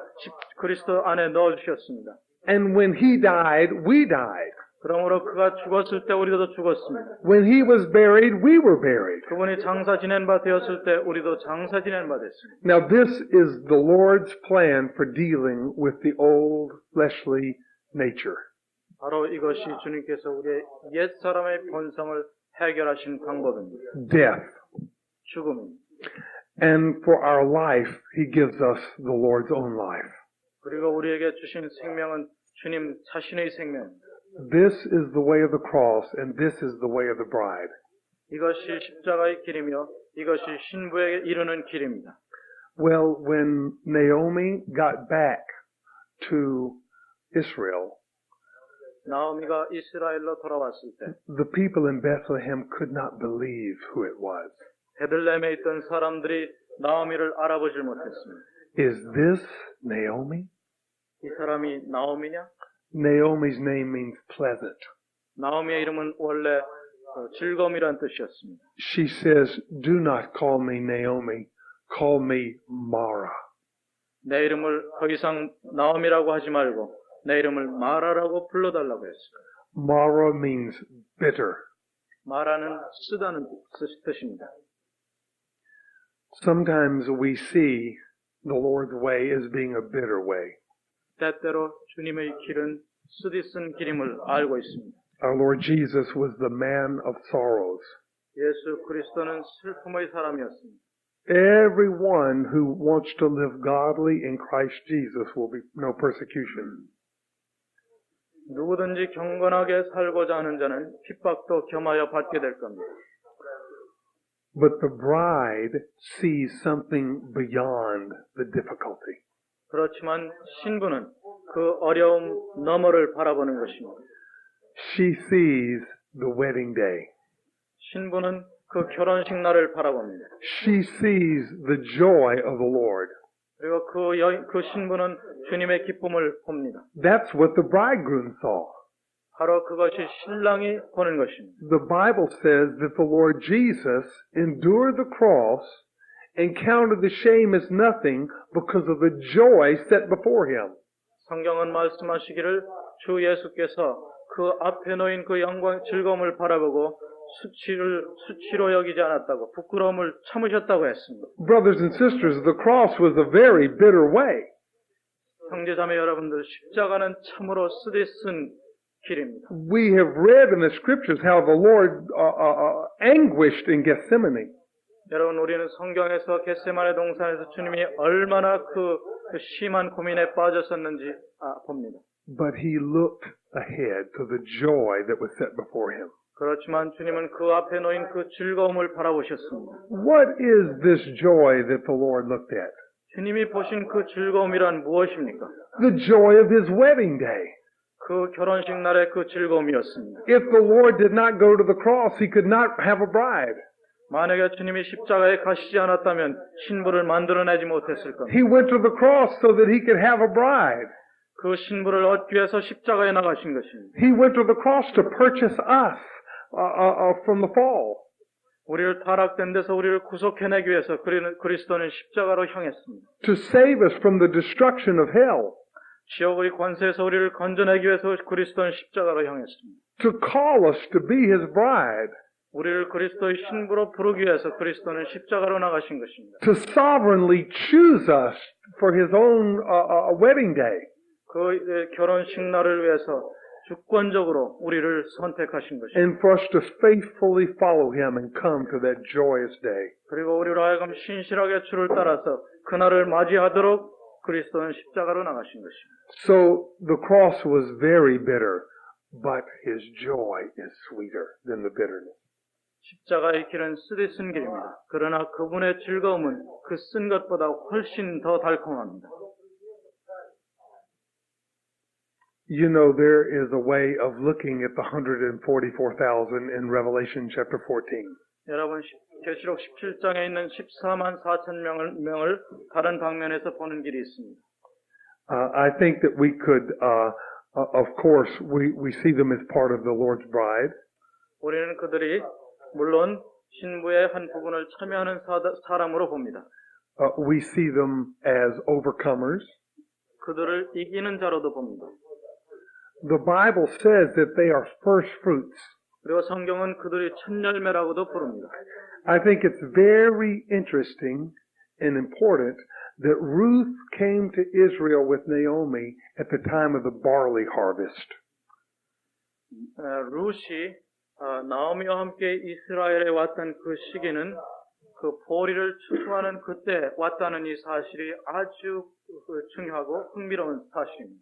그리스도 안에 넣어주셨습니다. And when He died, we died. 그러므로 그가 죽었을 때 우리도 죽었습니다. When He was buried, we were buried. 그분이 장사 지낸 바 되었을 때 우리도 장사 지낸 바 됐습니다. Now this is the Lord's plan for dealing with the old fleshly nature. 바로 이것이 주님께서 우리의 옛 사람의 본성을 해결하신 방법입니다. Death. 죽음입니다. And for our life, He gives us the Lord's own life. 그리고 우리에게 주신 생명은 주님 자신의 생명입니다. This is the way of the cross, and this is the way of the bride. 이것이 십자가의 길이며 이것이 신부에게 이르는 길입니다. Well, when Naomi got back to Israel, 나오미가 이스라엘로 돌아왔을 때 the people in Bethlehem could not believe who it was. 베들레헴에 있던 사람들이 나오미를 알아보질 못했습니다. Is this Naomi? 이 사람이 나오미냐? Naomi's name means pleasant. 나오미의 이름은 원래 즐거움이란 뜻이었습니다. She says, do not call me Naomi, call me Mara. 내 이름을 더 이상 나오미라고 하지 말고 내 이름을 마라라고 불러달라고 했어요. Mara means bitter. 마라는 쓰다는 뜻입니다. Sometimes we see the Lord's way as being a bitter way. 때때로 주님의 길은 쓰디쓴 길임을 알고 있습니다. Our Lord Jesus was the man of sorrows. 예수 그리스도는 슬픔의 사람이었습니다. Everyone who wants to live godly in Christ Jesus will be no persecution. 누구든지 경건하게 살고자 하는 자는 핍박도 겸하여 받게 될 겁니다. But the bride sees something beyond the difficulty. 그렇지만 신부는 그 어려움 너머를 바라보는 것입니다. She sees the wedding day. 신부는 그 결혼식 날을 바라봅니다. She sees the joy of the Lord. 그리고 그 신부는 주님의 기쁨을 봅니다. That's what the bridegroom saw. 바로 그것이 신랑이 보는 것입니다. The Bible says that the Lord Jesus endured the cross and counted the shame as nothing because of the joy set before him. 성경은 말씀하시기를 주 예수께서 그 앞에 놓인 그 영광 즐거움을 바라보고 수치로 여기지 않았다고 부끄러움을 참으셨다고 했습니다. Brothers and sisters, the cross was a very bitter way. 형제자매 여러분들, 십자가는 참으로 쓰디쓴 길입니다. We have read in the scriptures how the Lord anguished in Gethsemane. 여러분, 우리는 성경에서 겟세마네 동산에서 주님이 얼마나 그 심한 고민에 빠졌었는지 봅니다. But he looked ahead to the joy that was set before him. 그렇지만 주님은 그 앞에 놓인 그 즐거움을 바라보셨습니다. What is this joy that the Lord looked at? 주님이 보신 그 즐거움이란 무엇입니까? The joy of his wedding day. 그 결혼식 날의 그 즐거움이었습니다. If the Lord did not go to the cross, he could not have a bride. 만약에 주님이 십자가에 가시지 않았다면 신부를 만들어내지 못했을 겁니다. He went to the cross so that he could have a bride. 그 신부를 얻기 위해서 십자가에 나가신 것입니다. He went to the cross to purchase us from the fall. 우리를 타락된 데서 우리를 구속해내기 위해서 그리스도는 십자가로 향했습니다. To save us from the destruction of hell. 지옥의 권세에서 우리를 건져내기 위해서 그리스도는 십자가로 향했습니다. To call us to be his bride. 우리를 그리스도의 신부로 부르기 위해서 그리스도는 십자가로 나가신 것입니다. To sovereignly choose us for his own wedding day. 그 결혼식 날을 위해서 주권적으로 우리를 선택하신 것입니다. And for us to faithfully follow him and come to that joyous day. 그리고 우리로 하여금 신실하게 주를 따라서 그날을 맞이하도록 그리스도는 십자가로 나가신 것입니다. So the cross was very bitter, but his joy is sweeter than the bitterness. 십자가의 길은 쓰디쓴 길입니다. 그러나 그분의 즐거움은 그 쓴 것보다 훨씬 더 달콤합니다. You know, there is a way of looking at the 144,000 in Revelation chapter 14. 여러분, 계시록 17장에 있는 14만 4천 명을 다른 방면에서 보는 길이 있습니다. I think that we could, of course, we see them as part of the Lord's bride. 우리는 그들이 물론 신부의 한 부분을 참여하는 사람으로 봅니다. We see them as overcomers. 그들을 이기는 자로도 봅니다. The Bible says that they are first fruits. 그리고 성경은 그들이 첫 열매라고도 부릅니다. I think it's very interesting and important that Ruth came to Israel with Naomi at the time of the barley harvest. 룻이 나오미와 함께 이스라엘에 왔던 그 시기는 그 보리를 추수하는 그때 왔다는 이 사실이 아주 중요하고 흥미로운 사실입니다.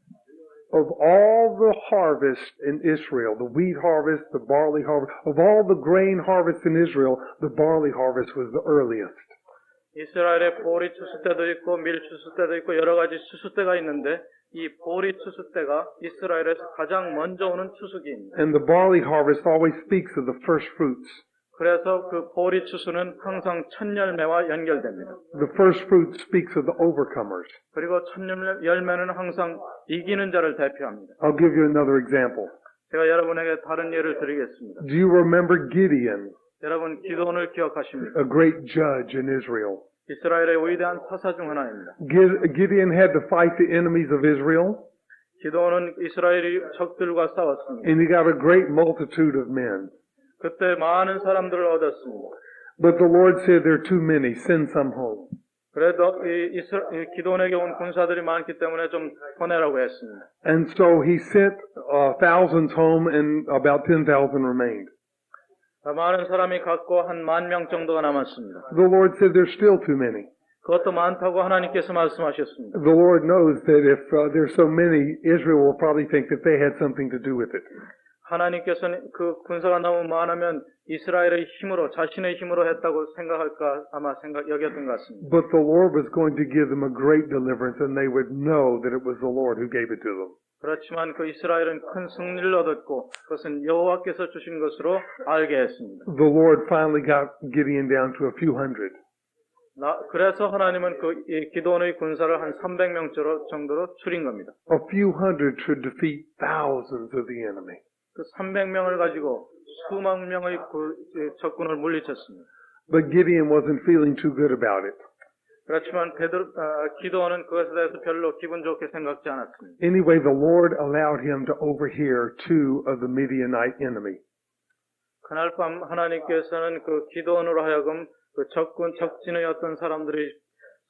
Of all the harvest in Israel, the wheat harvest, the barley harvest, of all the grain harvests in Israel, the barley harvest was the earliest. 이스라엘에 보리 추수 때도 있고 밀 추수 때도 있고 여러 가지 추수 때가 있는데 이 보리 추수 때가 이스라엘에서 가장 먼저 오는 추수기입니다. And the barley harvest always speaks of the first fruits. 그래서 그 보리 추수는 항상 첫 열매와 연결됩니다. The first fruit speaks of the overcomers. 그리고 첫 열매는 항상 이기는 자를 대표합니다. I'll give you another example. 제가 여러분에게 다른 예를 드리겠습니다. Do you remember Gideon, 여러분 기도원을 기억하십니까? a great judge in Israel? 이스라엘의 위대한 사사 중 하나입니다. Gideon had to fight the enemies of Israel, 기도원은 이스라엘이 적들과 싸웠습니다. and he got a great multitude of men. 그때 많은 사람들을 얻었습니다. But the Lord said, there are too many, send some home. 그래도 이 기도원에게 온 군사들이 많기 때문에 좀 보내라고 했습니다. And so he sent thousands home, and about 10,000 remained. 많은 사람이 갔고 한 10,000명 정도가 남았습니다. The Lord said, there's still too many. 그것도 많다고 하나님께서 말씀하셨습니다. The Lord knows that if there's so many, Israel will probably think that they had something to do with it. 하나님께서는 그 군사가 너무 많으면 이스라엘의 힘으로 자신의 힘으로 했다고 생각할까 아마 여겼던 것 같습니다. But the Lord was going to give them a great deliverance, and they would know that it was the Lord who gave it to them. 그렇지만 그 이스라엘은 큰 승리를 얻었고 그것은 여호와께서 주신 것으로 알게 했습니다. The Lord finally got Gideon down to a few hundred. 그래서 하나님은 그 기도원의 군사를 한 300명 정도로 줄인 겁니다. A few hundred should defeat thousands of the enemy. 그 300명을 가지고 수만 명의 적군을 물리쳤습니다. But Gideon wasn't feeling too good about it. 그렇지만 기도원은 그것에 대해서 별로 기분 좋게 생각지 않았습니다. Anyway, the Lord allowed him to overhear two of the Midianite enemy. 그날 밤 하나님께서는 그 기도원으로 하여금 그 적진의 어떤 사람들의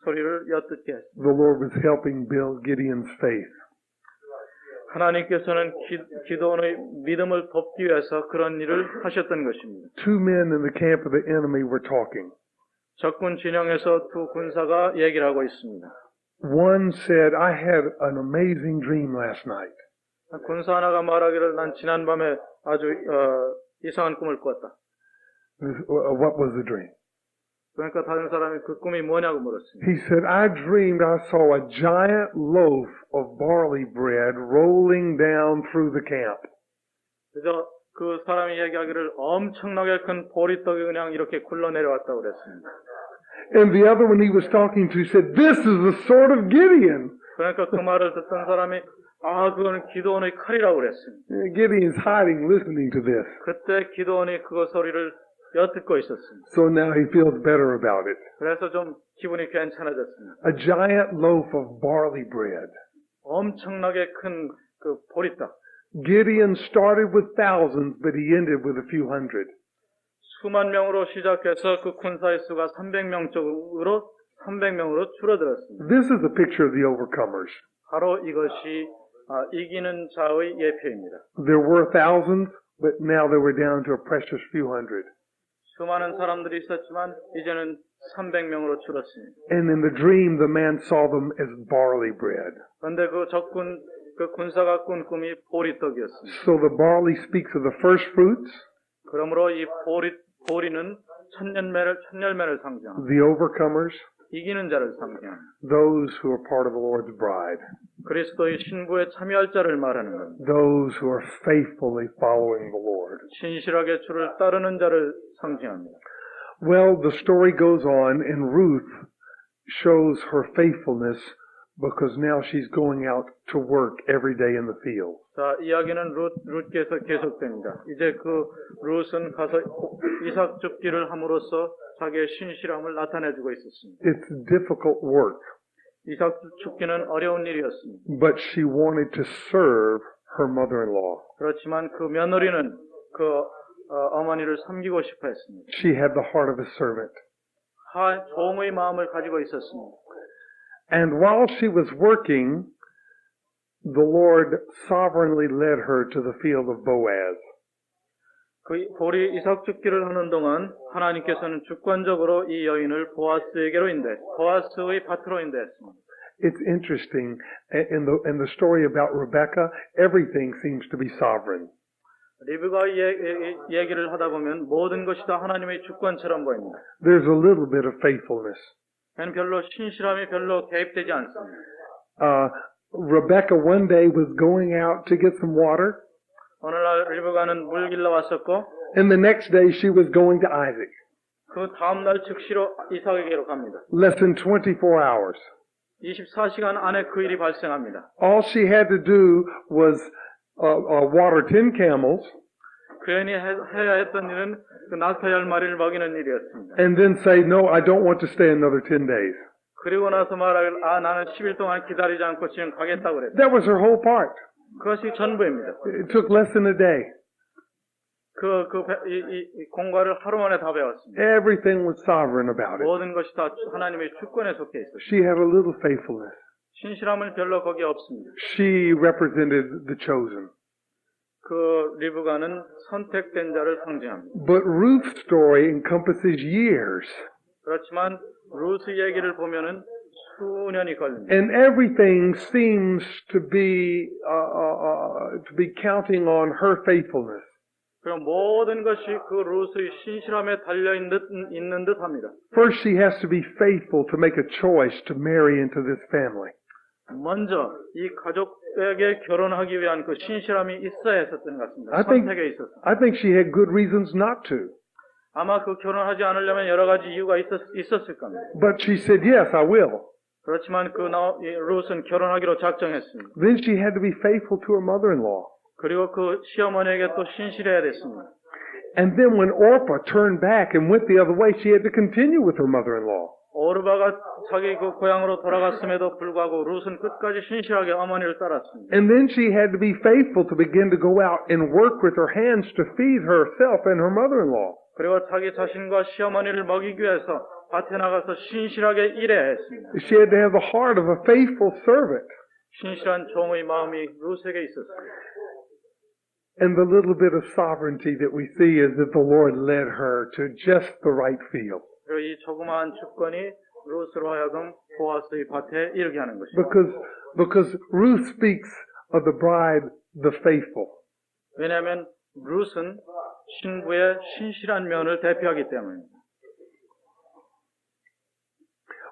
소리를 엿듣게 했습니다. The Lord was helping build Gideon's faith. 하나님께서는 기도원의 믿음을 돕기 위해서 그런 일을 하셨던 것입니다. Two men in the camp of the enemy were talking. 적군 진영에서 두 군사가 얘기를 하고 있습니다. One said, I had an amazing dream last night. 군사 하나가 말하기를 난 지난밤에 아주 이상한 꿈을 꿨다. What was the dream? 그러니까 다른 사람이 그 꿈이 뭐냐고 물었습니다. He said, I dreamed I saw a giant loaf of barley bread rolling down through the camp. 그래서 그 사람이 얘기하기를 엄청나게 큰 보리떡이 그냥 이렇게 굴러내려왔다고 그랬습니다. And the other one he was talking to said, this is the sword of Gideon. 그러니까 그 말을 듣던 사람이 그거는 기도원의 칼이라고 그랬습니다. Gideon's hiding, listening to this. 그때 기도원이 그 소리를 엿듣고 있었습니다. So now he feels better about it. 그래서 좀 기분이 괜찮아졌습니다. A giant loaf of barley bread. 엄청나게 큰 그 보리떡. Gideon started with thousands, but he ended with a few hundred. 수만 명으로 시작해서 그 군사의 수가 300명으로 줄어들었습니다. This is a picture of the overcomers. 바로 이것이 이기는 자의 예표입니다. There were thousands, but now they were down to a precious few hundred. 수많은 사람들이 있었지만 이제는 300명으로 줄었습니다. And in the dream, the man saw them as barley bread. 그런데 그 군사가 꾼 꿈이 보리떡이었습니다. So the barley speaks of the first fruits. 그러므로 이 보리는 첫 열매를 상징합니다. The overcomers, 이기는 자를 상징합니다. those who are part of the Lord's bride, 그리스도의 신부에 참여할 자를 말하는 겁니다. those who are faithfully following the Lord. 신실하게 주를 따르는 자를 상징합니다. Well, the story goes on, and Ruth shows her faithfulness because now she's going out to work every day in the field. 자, 이야기는 룻께서 계속됩니다. 이제 그 룻은 가서 이삭 줍기를 함으로써 자기의 신실함을 나타내주고 있었습니다. It's difficult work, 이삭 줍기는 어려운 일이었습니다. but she wanted to serve her mother-in-law. 그렇지만 그 며느리는 그 어머니를 섬기고 싶어 했습니다. She had the heart of a servant. 종의 마음을 가지고 있었습니다. And while she was working, the Lord sovereignly led her to the field of Boaz. 그 보리 이삭 줍기를 하는 동안 하나님께서는 주권적으로 이 여인을 보아스의 밭으로 인도했습니다. It's interesting, in the story about Rebecca, everything seems to be sovereign. 리브가의 얘기를 하다 보면 모든 것이 다 하나님의 주권처럼 보입니다. There's a little bit of faithfulness. 걔는 별로 신실함이 별로 개입되지 않습니다. Rebecca one day was going out to get some water, 어느 날 리브가는 물 길러 왔었고 and the next day she was going to Isaac. 그 다음 날 즉시로 이삭에게로 갑니다. Less than 24 hours. 24시간 안에 그 일이 발생합니다. All she had to do was water 10 camels 그 여인이 해야 했던 일은 그 낙타 10마리를 먹이는 일이었습니다. and then say, no, I don't want to stay another 10 days. 그리고 나서 말하길, 나는 10일 동안 기다리지 않고 지금 가겠다고 그랬다. That was her whole part. 그것이 전부입니다. It took less than a day. 이 공과를 하루 만에 다 배웠습니다. Everything was sovereign about it. 모든 것이 다 하나님의 주권에 속해 있었습니다. She had a little faithfulness. 신실함은 별로 거기에 없습니다. She represented the chosen. 그 리브가는 선택된 자를 상징합니다. But Ruth's story encompasses years. 그렇지만 루스 얘기를 보면은 수년이 걸립니다. And everything seems to be counting on her faithfulness. 그럼 모든 것이 그 루스의 신실함에 달려 있는 듯합니다. First, she has to be faithful to make a choice to marry into this family. 먼저 이 가족에게 결혼하기 위한 그 신실함이 있어야 했었던 것 같습니다. I think 선택에 있어서. I think she had good reasons not to. 아마 그 결혼하지 않으려면 여러 가지 이유가 있었을 겁니다. But she said, yes, I will. 그렇지만 이 루스는 결혼하기로 작정했습니다. Then she had to be faithful to her mother-in-law. 그리고 그 시어머니에게 또 신실해야 됐습니다. And then when Orpah turned back and went the other way, she had to continue with her mother-in-law. 오르바가 자기 그 고향으로 돌아갔음에도 불구하고 룻은 끝까지 신실하게 어머니를 따랐습니다. And then she had to be faithful to begin to go out and work with her hands to feed herself and her mother-in-law. 그리고 자기 자신과 시어머니를 먹이기 위해서 밭에 나가서 신실하게 일해야 했습니다. She had to have the heart of a faithful servant. 신실한 종의 마음이 룻에게 있었습니다. And the little bit of sovereignty that we see is that the Lord led her to just the right field. 그리고 이 조그마한 주권이 룻으로 하여금 보아스의 밭에 이르게 하는 것입니다. Because Ruth speaks of the bride, the faithful. 왜냐하면 룻은 신부의 신실한 면을 대표하기 때문입니다.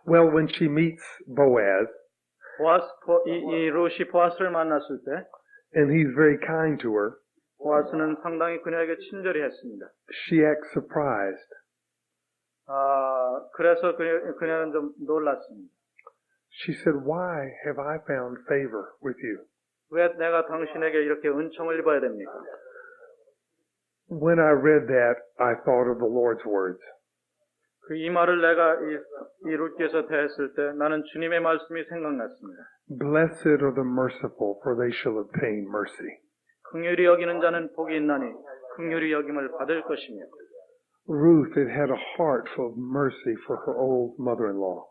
Well, when she meets Boaz, 이 룻이 보아스를 만났을 때 and he's very kind to her, 보아스는 상당히 그녀에게 친절히 했습니다. she acts surprised. 그래서 그녀는 좀 놀랐습니다. She said, why have I found favor with you? 왜 내가 당신에게 이렇게 은총을 입어야 됩니까? When I read that, I thought of the Lord's words. 이 말을 내가 이 룻께서 대했을 때 나는 주님의 말씀이 생각났습니다. Blessed are the merciful, for they shall obtain mercy. 긍휼히 여기는 자는 복이 있나니 긍휼히 여김을 받을 것이며. Ruth had had a heart full of mercy for her old mother-in-law.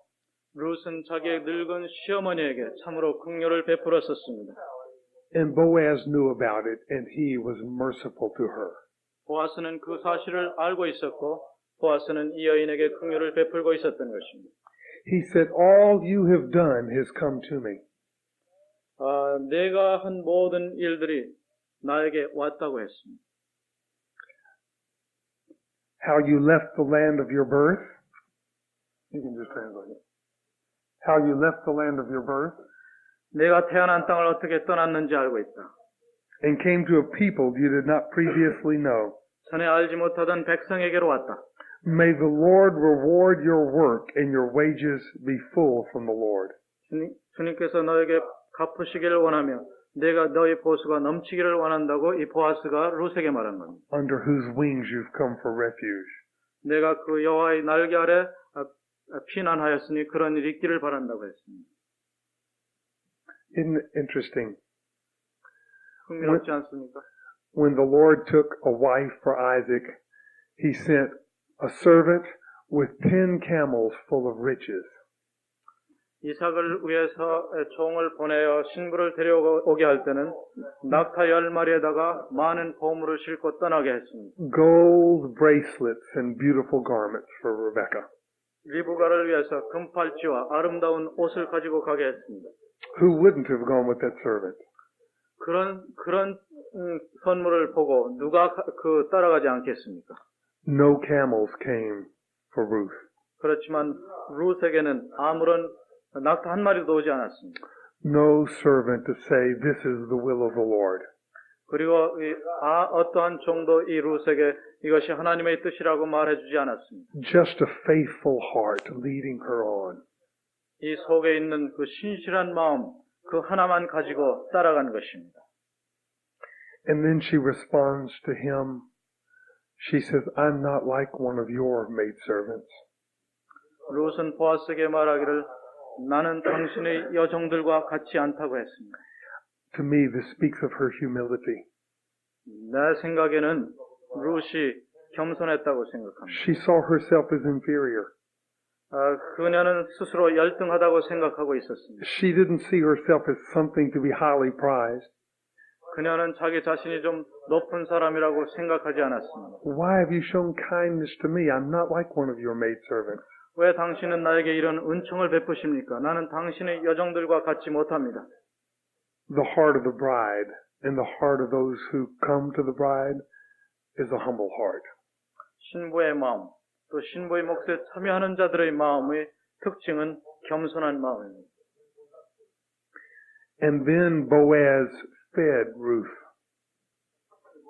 룻은 자기의 늙은 시어머니에게 참으로 긍휼을 베풀었었습니다. And Boaz knew about it, and he was merciful to her. 보아스는 그 사실을 알고 있었고 보아스는 이 여인에게 긍휼을 베풀고 있었던 것입니다. He said, all you have done has come to me. 내가 한 모든 일들이 나에게 왔다고 했습니다. How you left the land of your birth. You can just translate it. How you left the land of your birth. 내가 태어난 땅을 어떻게 떠났는지 알고 있다. And came to a people you did not previously know. 전에 알지 못하던 백성에게로 왔다. May the Lord reward your work and your wages be full from the Lord. 주님께서 너에게 갚으시기를 원하며 내가 너의 보수가 넘치기를 원한다고 이 보아스가 룻에게 말한 겁니다. Under whose wings you've come for refuge. 내가 그 여호와의 날개 아래 피난하였으니 그런 일이 있기를 바란다고 했습니다. Isn't it interesting? 흥미롭지 않습니까? When the Lord took a wife for Isaac, he sent a servant with 10 camels full of riches. 이삭을 위해서 종을 보내어 신부를 데려오게 할 때는 낙타 10마리에다가 많은 보물을 싣고 떠나게 했습니다. Gold bracelets and beautiful garments for Rebecca. 리브가를 위해서 금팔찌와 아름다운 옷을 가지고 가게 했습니다. Who wouldn't have gone with that servant? 그런 선물을 보고 누가 따라가지 않겠습니까? No camels came for Ruth. 그렇지만 룻에게는 아무런 낙타 한 마리도 오지 않았습니다. No servant to say, this is the will of the Lord. 그리고 어떠한 종도 이 룻에게 이것이 하나님의 뜻이라고 말해주지 않았습니다. Just a faithful heart leading her on. 이 속에 있는 그 신실한 마음, 그 하나만 가지고 따라간 것입니다. And then she responds to him. She says, I'm not like one of your maidservants. 룻은 보아스에게 말하기를 나는 당신의 여종들과 같지 않다고 했습니다. To me, this speaks of her humility. 내 생각에는 룻이 겸손했다고 생각합니다. She saw herself as inferior. 그녀는 스스로 열등하다고 생각하고 있었습니다. She didn't see herself as something to be highly prized. 그녀는 자기 자신이 좀 높은 사람이라고 생각하지 않았습니다. Why have you shown kindness to me? I'm not like one of your maidservants. 왜 당신은 나에게 이런 은총을 베푸십니까? 나는 당신의 여종들과 같지 못합니다. The heart of the bride and the heart of those who come to the bride is a humble heart. 신부의 마음, 또 신부의 몫에 참여하는 자들의 마음의 특징은 겸손한 마음입니다. And then Boaz fed Ruth.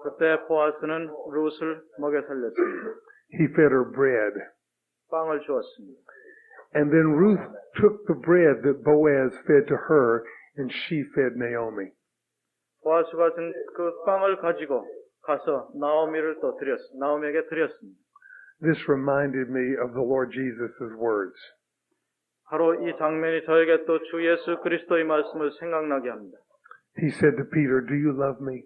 그때 보아스는 룻을 먹여 살렸습니다. He fed her bread. 빵을 주었습니다. And then Ruth took the bread that Boaz fed to her and she fed Naomi. 보아스가 준 그 빵을 가지고 가서 나오미에게 드렸습니다. This reminded me of the Lord Jesus' words. 바로 이 장면이 저에게 또 주 예수 그리스도의 말씀을 생각나게 합니다. He said to Peter, do you love me?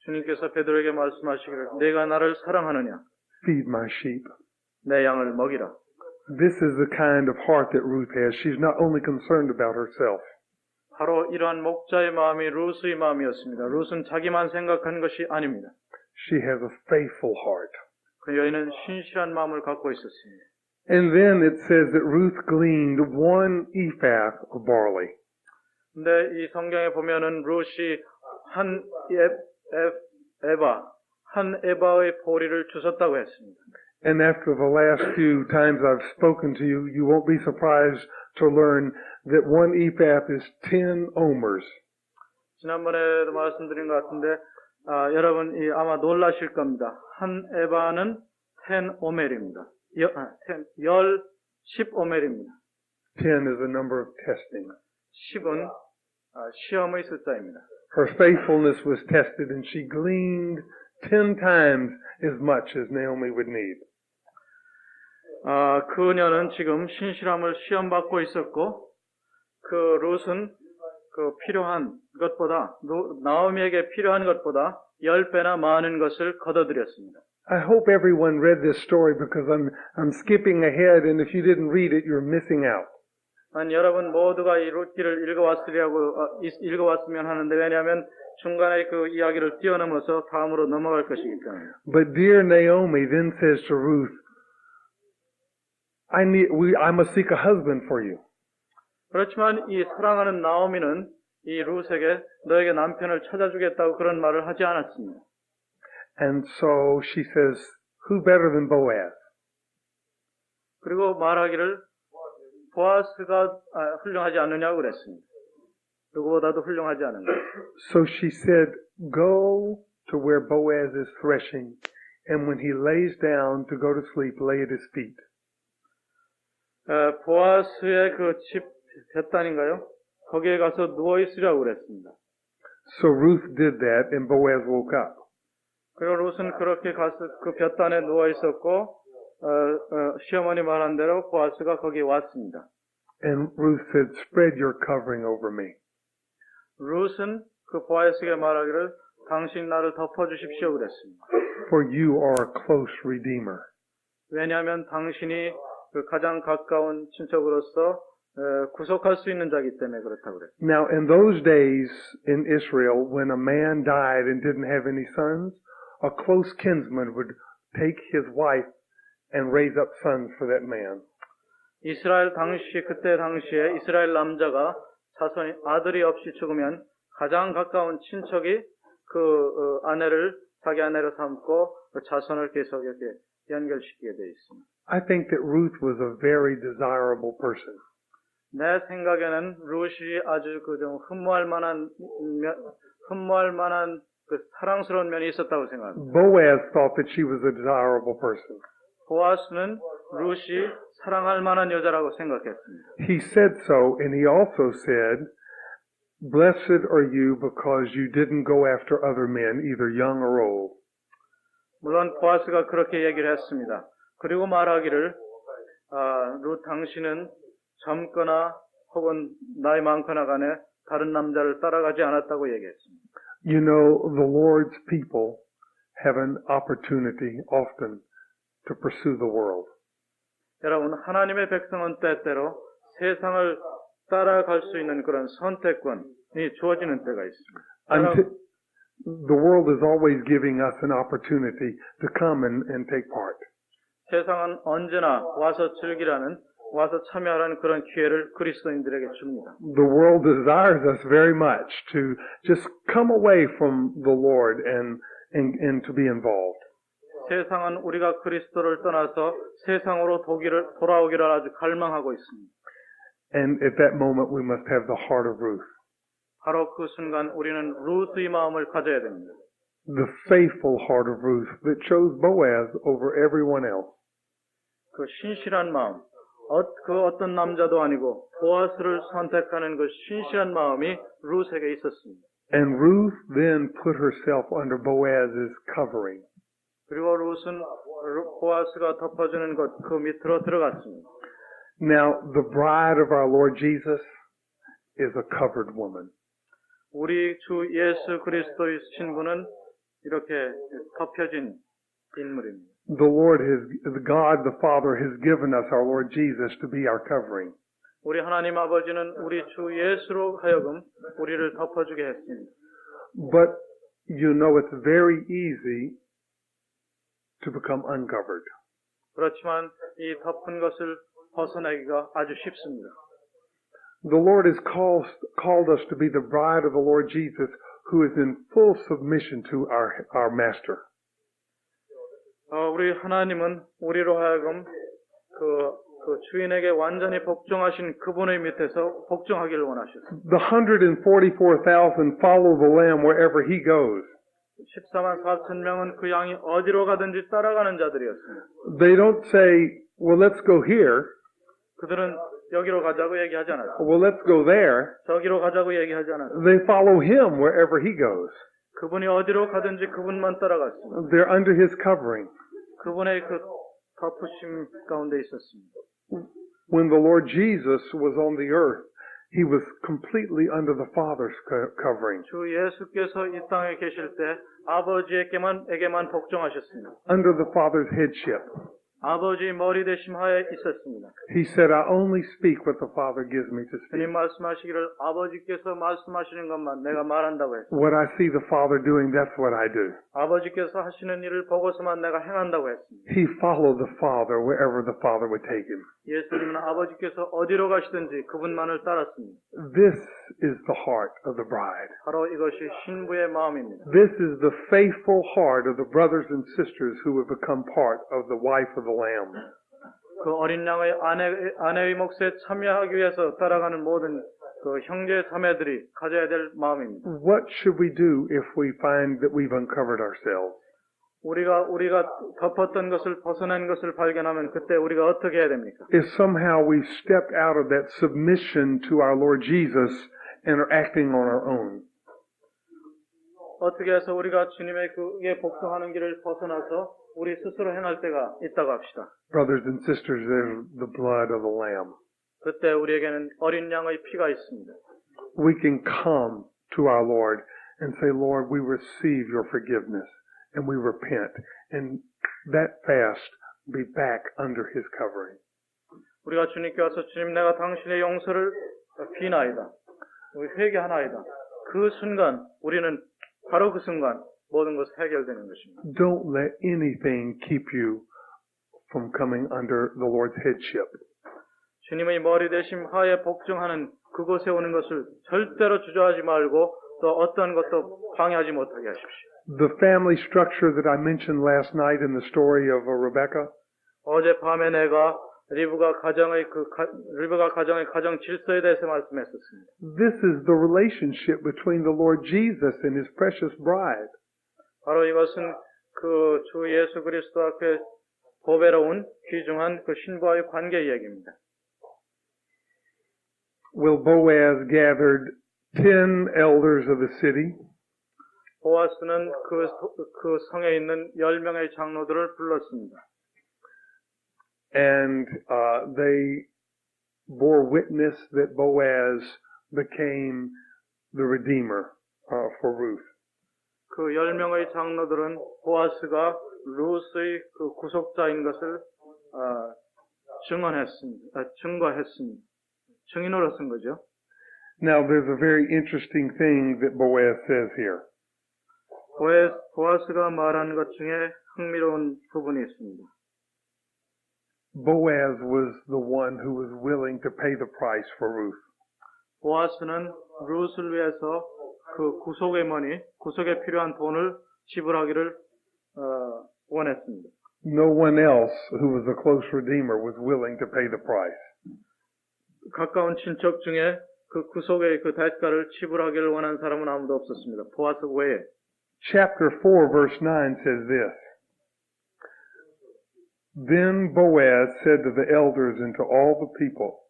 주님께서 베드로에게 말씀하시기를 내가 나를 사랑하느냐? Feed my sheep. 내 양을 먹이라. This is the kind of heart that Ruth has. She's not only concerned about herself. 바로 이러한 목자의 마음이 룻의 마음이었습니다. 룻은 자기만 생각한 것이 아닙니다. She has a faithful heart. 그 여인은 신실한 마음을 갖고 있었습니다. And then it says that Ruth gleaned 1 ephah of barley. 근데 이 성경에 보면은 룻이 한 에바의 보리를 주셨다고 했습니다. And after the last few times I've spoken to you, you won't be surprised to learn that 1 ephah is 10 omers. 지난번에도 말씀드린 것 같은데 여러분 아마 놀라실 겁니다. 한 에바는 10 오멜입니다. 10오멜입니다. 10 is a number of testing. 10은 시험의 숫자입니다. Her faithfulness was tested and she gleaned 10 times as much as Naomi would need. 그녀는 지금 신실함을 시험받고 있었고, 그 룻은 그 필요한 것보다, 나오미에게 필요한 것보다 10배나 많은 것을 거둬들였습니다. I hope everyone read this story because I'm skipping ahead and if you didn't read it, you're missing out. 여러분 모두가 이 룻기를 읽어왔으면 하는데, 왜냐하면 중간에 그 이야기를 뛰어넘어서 다음으로 넘어갈 것이기 때문에. But dear Naomi then says to Ruth, I must seek a husband for you. 그렇지만 이 사랑하는 나오미는 이 룻에게 너에게 남편을 찾아주겠다고 그런 말을 하지 않았습니다. And so she says, who better than Boaz? 그리고 말하기를 보아스가 훌륭하지 않느냐고 그랬습니다. 누구보다도 훌륭하지 않은가. So she said, go to where Boaz is threshing, and when he lays down to go to sleep, lay at his feet. 보아스의 그 집 볕단인가요? 거기에 가서 누워 있으라고 그랬습니다. So Ruth did that, and Boaz woke up. 그리고 룻은 그렇게 가서 그 볕단에 누워 있었고, 시어머니 말한 대로 보아스가 거기에 왔습니다. And Ruth said, spread your covering over me. 룻은 그 보아스에게 말하기를 당신 나를 덮어주십시오 그랬습니다. For you are a close redeemer. 왜냐하면 당신이 그 가장 가까운 친척으로서 구속할 수 있는 자이기 때문에 그렇다고 그랬습니다. Now, in those days in Israel, when a man died and didn't have any sons, a close kinsman would take his wife and raise up sons for that man. 그때 당시에 이스라엘 남자가 아들이 없이 죽으면 가장 가까운 친척이 그 자기 아내로 삼고 그 자손을 계속 이렇게 연결시키게 되어 있습니다. I think that Ruth was a very desirable person. 내 생각에는 룻이 아주 좀 흠모할 만한 그 사랑스러운 면이 있었다고 생각합니다. Boaz thought that she was a desirable person. 보아스는 룻이 사랑할 만한 여자라고 생각했습니다. He said so, and he also said, "Blessed are you because you didn't go after other men, either young or old." 물론 보아스가 그렇게 얘기를 했습니다. 그리고 말하기를 룻 당신은 젊거나 혹은 나이 많거나 간에 다른 남자를 따라가지 않았다고 얘기했습니다. You know, the Lord's people have an opportunity often to pursue the world. 여러분, 하나님의 백성은 때때로 세상을 따라갈 수 있는 그런 선택권이 주어지는 때가 있습니다. The world is always giving us an opportunity to come and take part. 세상은 언제나 와서 즐기라는, 와서 참여하라는 그런 기회를 그리스도인들에게 줍니다. The world desires us very much to just come away from the Lord and to be involved. 세상은 우리가 그리스도를 떠나서 세상으로 돌아오기를 아주 갈망하고 있습니다. And at that moment we must have the heart of Ruth. 바로 그 순간 우리는 루스의 마음을 가져야 됩니다. The faithful heart of Ruth that chose Boaz over everyone else. 그 신실한 마음, 그 어떤 남자도 아니고 보아스를 선택하는 그 신실한 마음이 루스에게 있었습니다. And Ruth then put herself under Boaz's covering. 그리고 루스는 보아스가 덮어주는 것 그 밑으로 들어갔습니다. Now, the bride of our Lord Jesus is a covered woman. 우리 주 예수 그리스도의 신부는 이렇게 덮여진 인물입니다. God the Father has given us our Lord Jesus to be our covering. 우리 하나님 아버지는 우리 주 예수로 하여금 우리를 덮어주게 했습니다. But you know it's very easy to become uncovered. 그렇지만 이 덮은 것을 벗어나기가 아주 쉽습니다. The Lord has called us to be the bride of the Lord Jesus who is in full submission to our Master. 우리 하나님은 우리로 하여금 그 주인에게 완전히 복종하신 그분의 밑에서 복종하기를 원하셨습니다. The 144,000 follow the Lamb wherever he goes. 14만 4천 명은 그 양이 어디로 가든지 따라가는 자들이었습니다. They don't say, well, let's go here. 그들은 여기로 가자고 얘기하지 않았습니다. Well, let's go there. 저기로 가자고 얘기하지 않았습니다. They follow him wherever he goes. 그분이 어디로 가든지 그분만 따라갔습니다. They're under his covering. 그분의 그 덮으심 가운데 있었습니다. When the Lord Jesus was on the earth, he was completely under the Father's covering. 주 예수께서 이 땅에 계실 때 아버지에게만 복종하셨습니다. Under the Father's headship. 아버지의 머리 대심 하에 있었습니다. He said, I only speak what the Father gives me to speak. 주님 말씀하시기를 아버지께서 말씀하시는 것만 내가 말한다고 했습니다. What I see the Father doing, that's what I do. 아버지께서 하시는 일을 보고서만 내가 행한다고 했습니다. He followed the Father wherever the Father would take him. 예수님은 아버지께서 어디로 가시든지 그분만을 따랐습니다. This is the heart of the bride. 바로 이것이 신부의 마음입니다. This is the faithful heart of the brothers and sisters who have become part of the wife of the Lamb. 그 어린 양의 아내의 몫에 참여하기 위해서 따라가는 모든 그 형제 자매들이 가져야 될 마음입니다. What should we do if we find that we've uncovered ourselves? 우리가 덮었던 것을 벗어난 것을 발견하면 그때 우리가 어떻게 해야 됩니까? If somehow we've stepped out of that submission to our Lord Jesus and are acting on our own. 어떻게 해서 우리가 주님의 그에 복종하는 길을 벗어나서 우리 스스로 행할 때가 있다고 합시다. Brothers and sisters, there's the blood of the Lamb. 그때 우리에게는 어린 양의 피가 있습니다. We can come to our Lord and say, Lord, we receive your forgiveness and we repent. And that fast be back under his covering. 우리가 주님께 와서 주님 내가 당신의 용서를 비나이다. 우리 회개하나이다. 그 순간 우리는 바로 그 순간 모든 것이 해결되는 것입니다. Don't let anything keep you from coming under the Lord's headship. 주님의 머리 대심 하에 복종하는 그곳에 오는 것을 절대로 주저하지 말고 또 어떤 것도 방해하지 못하게 하십시오. The family structure that I mentioned last night in the story of Rebecca. 어젯밤에 내가 리브가 가정의 가정 질서에 대해서 말씀했었습니다. This is the relationship between the Lord Jesus and his precious bride. 바로 이것은 그 주 예수 그리스도와 그 보배로운 귀중한 그 신부와의 관계 이야기입니다. Well, Boaz gathered 10 elders of the city, 보아스는 그 성에 있는 10명의 장로들을 불렀습니다. and they bore witness that Boaz became the redeemer for Ruth. 그 10명의 장로들은 보아스가 루스의 그 구속자인 것을 증거했습니다. 증인으로 쓴 거죠. Now, there's a very interesting thing that Boaz says here. 보아스가 말한 것 중에 흥미로운 부분이 있습니다. Boaz was the one who was willing to pay the price for Ruth. 보아스는 루스를 위해서 그 구속에 필요한 돈을 지불하기를 원했습니다. No one else who was a close redeemer was willing to pay the price. 가까운 친척 중에 그 구속의 그 대가를 지불하기를 원한 사람은 아무도 없었습니다. 보아스 외에. Chapter 4, verse 9 says this. Then Boaz said to the elders and to all the people,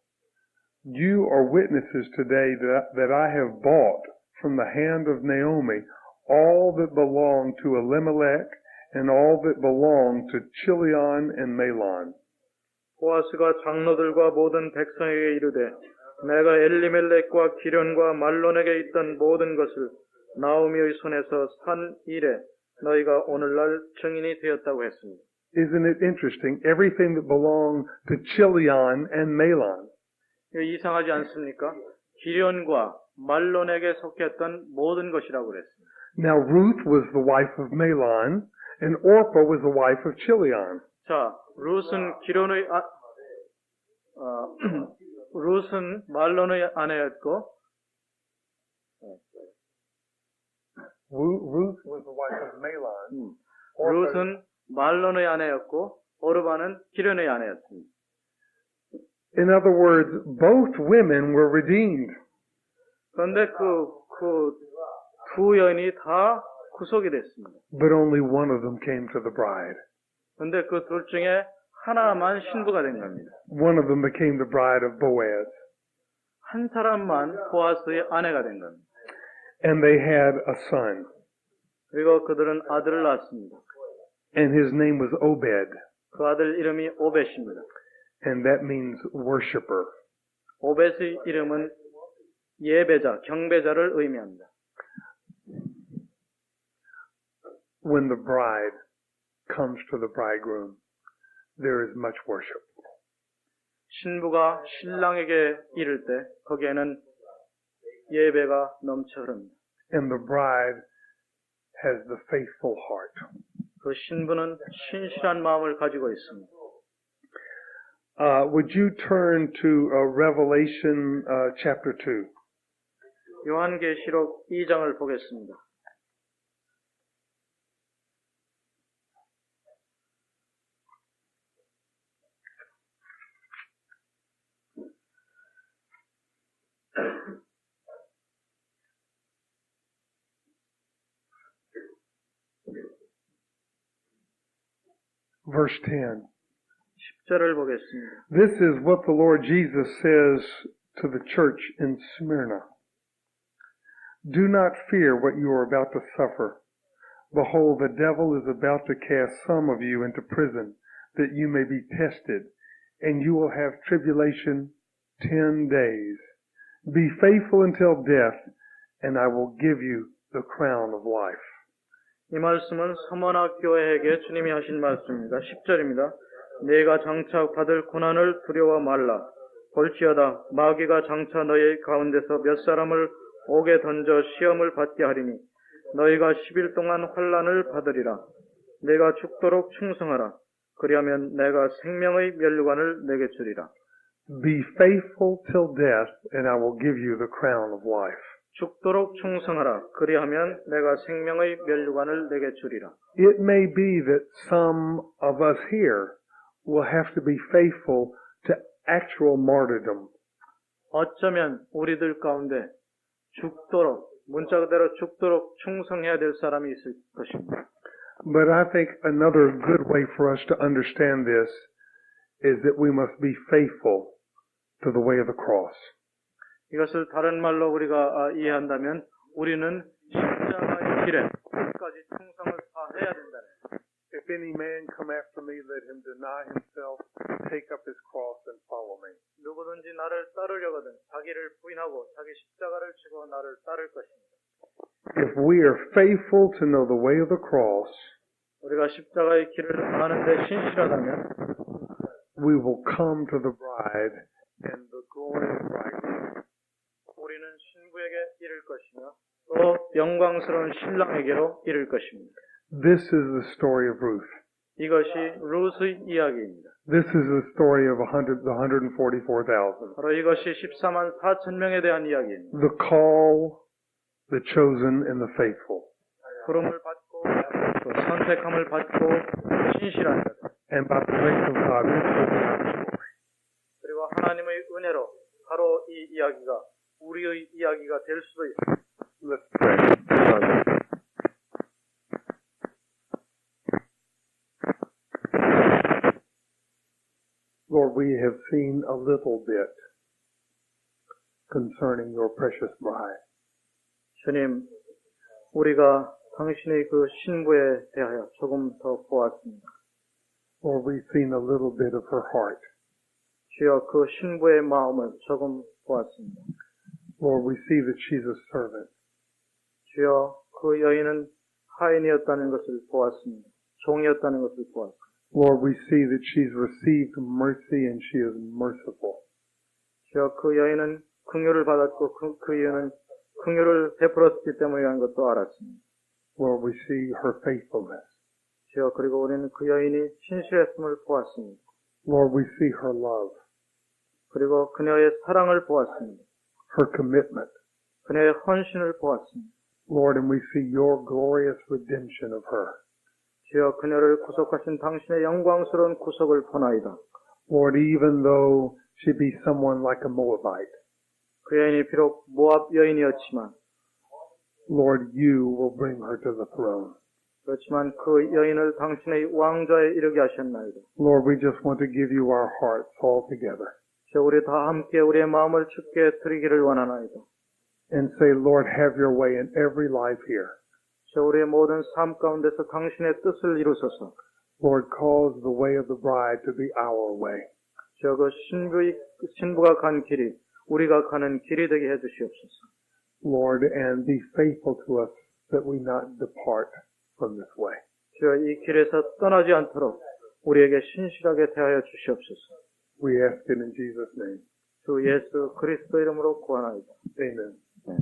You are witnesses today that I have bought from the hand of Naomi all that belonged to Elimelech and all that belonged to Chilion and Mahlon. 보아스가 장로들과 모든 백성에게 이르되 내가 엘리멜렉과 기련과 말론에게 있던 모든 것을 나오미의 손에서 산 이래 너희가 오늘날 증인이 되었다고 했습니다. Isn't it interesting? Everything that belonged to Chilion and Mahlon. 이거 이상하지 않습니까? 기련과 말론에게 속했던 모든 것이라고 그랬습니다. Now Ruth was the wife of Mahlon and Orpah was the wife of Chilion. 자, 룻은 룻은 말론의 아내였고 Ruth was the wife of Mahlon. 룻은 말론의 아내였고 오르바는 기련의 아내였습니다. In other words, both women were redeemed. 그런데 그 두 여인이 다 구속이 됐습니다. But only one of them came to the bride. 그런데 그 둘 중에 하나만 신부가 된 겁니다. One of them became the bride of Boaz. 한 사람만 보아스의 아내가 된 겁니다. And they had a son. 그리고 그들은 아들을 낳았습니다. And his name was Obed. 그 아들 이름이 오벳입니다. And that means worshiper. 오벳의 이름은 예배자, 경배자를 의미합니다. When the bride comes to the bridegroom, there is much worship. 신부가 신랑에게 이를 때 거기에는 예배가 넘쳐 흐릅니다. And the bride has the faithful heart. 그 신부는 신실한 마음을 가지고 있습니다. Would you turn to Revelation chapter 2? 요한계시록 2장을 보겠습니다. Verse 10. 10절을 보겠습니다. This is what the Lord Jesus says to the church in Smyrna. Do not fear what you are about to suffer. Behold, the devil is about to cast some of you into prison, that you may be tested, and you will have tribulation 10 days. Be faithful until death, and I will give you the crown of life. 이 말씀은 서머나 교회에게 주님이 하신 말씀입니다. 10절입니다. 네가 장차 받을 고난을 두려워 말라. 볼지어다 마귀가 장차 너희 가운데서 몇 사람을 옥에 던져 시험을 받게 하리니 너희가 10일 동안 환난을 받으리라. 네가 죽도록 충성하라. 그리하면 내가 생명의 면류관을 내게 주리라. Be faithful till death, and I will give you the crown of life. 죽도록 충성하라. 그리하면 내가 생명의 면류관을 내게 주리라. It may be that some of us here will have to be faithful to actual martyrdom. 어쩌면 우리들 가운데 죽도록, 문자 그대로 죽도록 충성해야 될 사람이 있을 것입니다. But I think another good way for us to understand this is that we must be faithful to the way of the cross. 이것을 다른 말로 우리가 이해한다면 우리는 십자가의 길에 끝까지 충성을 다해야 된다는 거예요. If any man come after me, let him deny himself, take up his cross and follow me. 누구든지 나를 따르려거든 자기를 부인하고 자기 십자가를 지고 나를 따를 것입니다. If we are faithful to know the way of the cross, 우리가 십자가의 길을 아는데 신실하다면 we will come to the bride and the glory of the bridegroom. 우리는 신부에게 이를 것이며 또 영광스러운 신랑에게로 이를 것입니다. This is the story of Ruth. 이것이 룻의 이야기입니다. This is the story of the 144,000. 바로 이것이 14만 4천 명에 대한 이야기입니다. The call, the chosen, and the faithful. 부름을 받고 또 선택함을 받고 신실한 것. And by the grace of God, this will be our story. 그리고 하나님의 은혜로 바로 이 이야기가 우리의 이야기가 될 수도 있습니다. Let's pray. Lord, we have seen a little bit concerning your precious bride. 주님, 우리가 당신의 그 신부에 대하여 조금 더 보았습니다. Lord, we've seen a little bit of her heart. 주여 그 신부의 마음을 조금 보았습니다. Lord, we see that she's a servant. 주여 그 여인은 하인이었다는 것을 보았습니다. 종이었다는 것을 보았습니다. Lord, we see that she's received mercy and she is merciful. 주여 그 여인은 긍휼을 받았고 그 여인은 긍휼을 베풀었기 때문이라는 것도 알았습니다. Lord, we see her faithfulness. 주여 그리고 우리는 그 여인이 신실했음을 보았습니다. Lord, we see her love, 그리고 그녀의 사랑을 보았습니다. her commitment. 그녀의 헌신을 보았습니다. Lord, and we see your glorious redemption of her. 주여 그녀를 구속하신 당신의 영광스러운 구속을 보나이다. Lord, even though she be someone like a Moabite, 그 여인이 비록 모압 여인이었지만 Lord, you will bring her to the throne. 그렇지만 그 여인을 당신의 왕좌에 이르게 하셨나이다. Lord, we just want to give you our hearts all together 주여 우리 다 함께 우리의 마음을 주께 드리기를 원하나이다. and say, Lord, have your way in every life here. 주여 우리의 모든 삶 가운데서 당신의 뜻을 이루소서. Lord, cause the way of the bride to be our way. 주여 그 신부가 간 길이 우리가 가는 길이 되게 해주시옵소서. Lord, and be faithful to us that we not depart from this way. 주여 이 길에서 떠나지 않도록 우리에게 신실하게 대하여 주시옵소서. We ask it in Jesus' name. 주 예수 그리스도 이름으로 구하나이다. Amen. 네.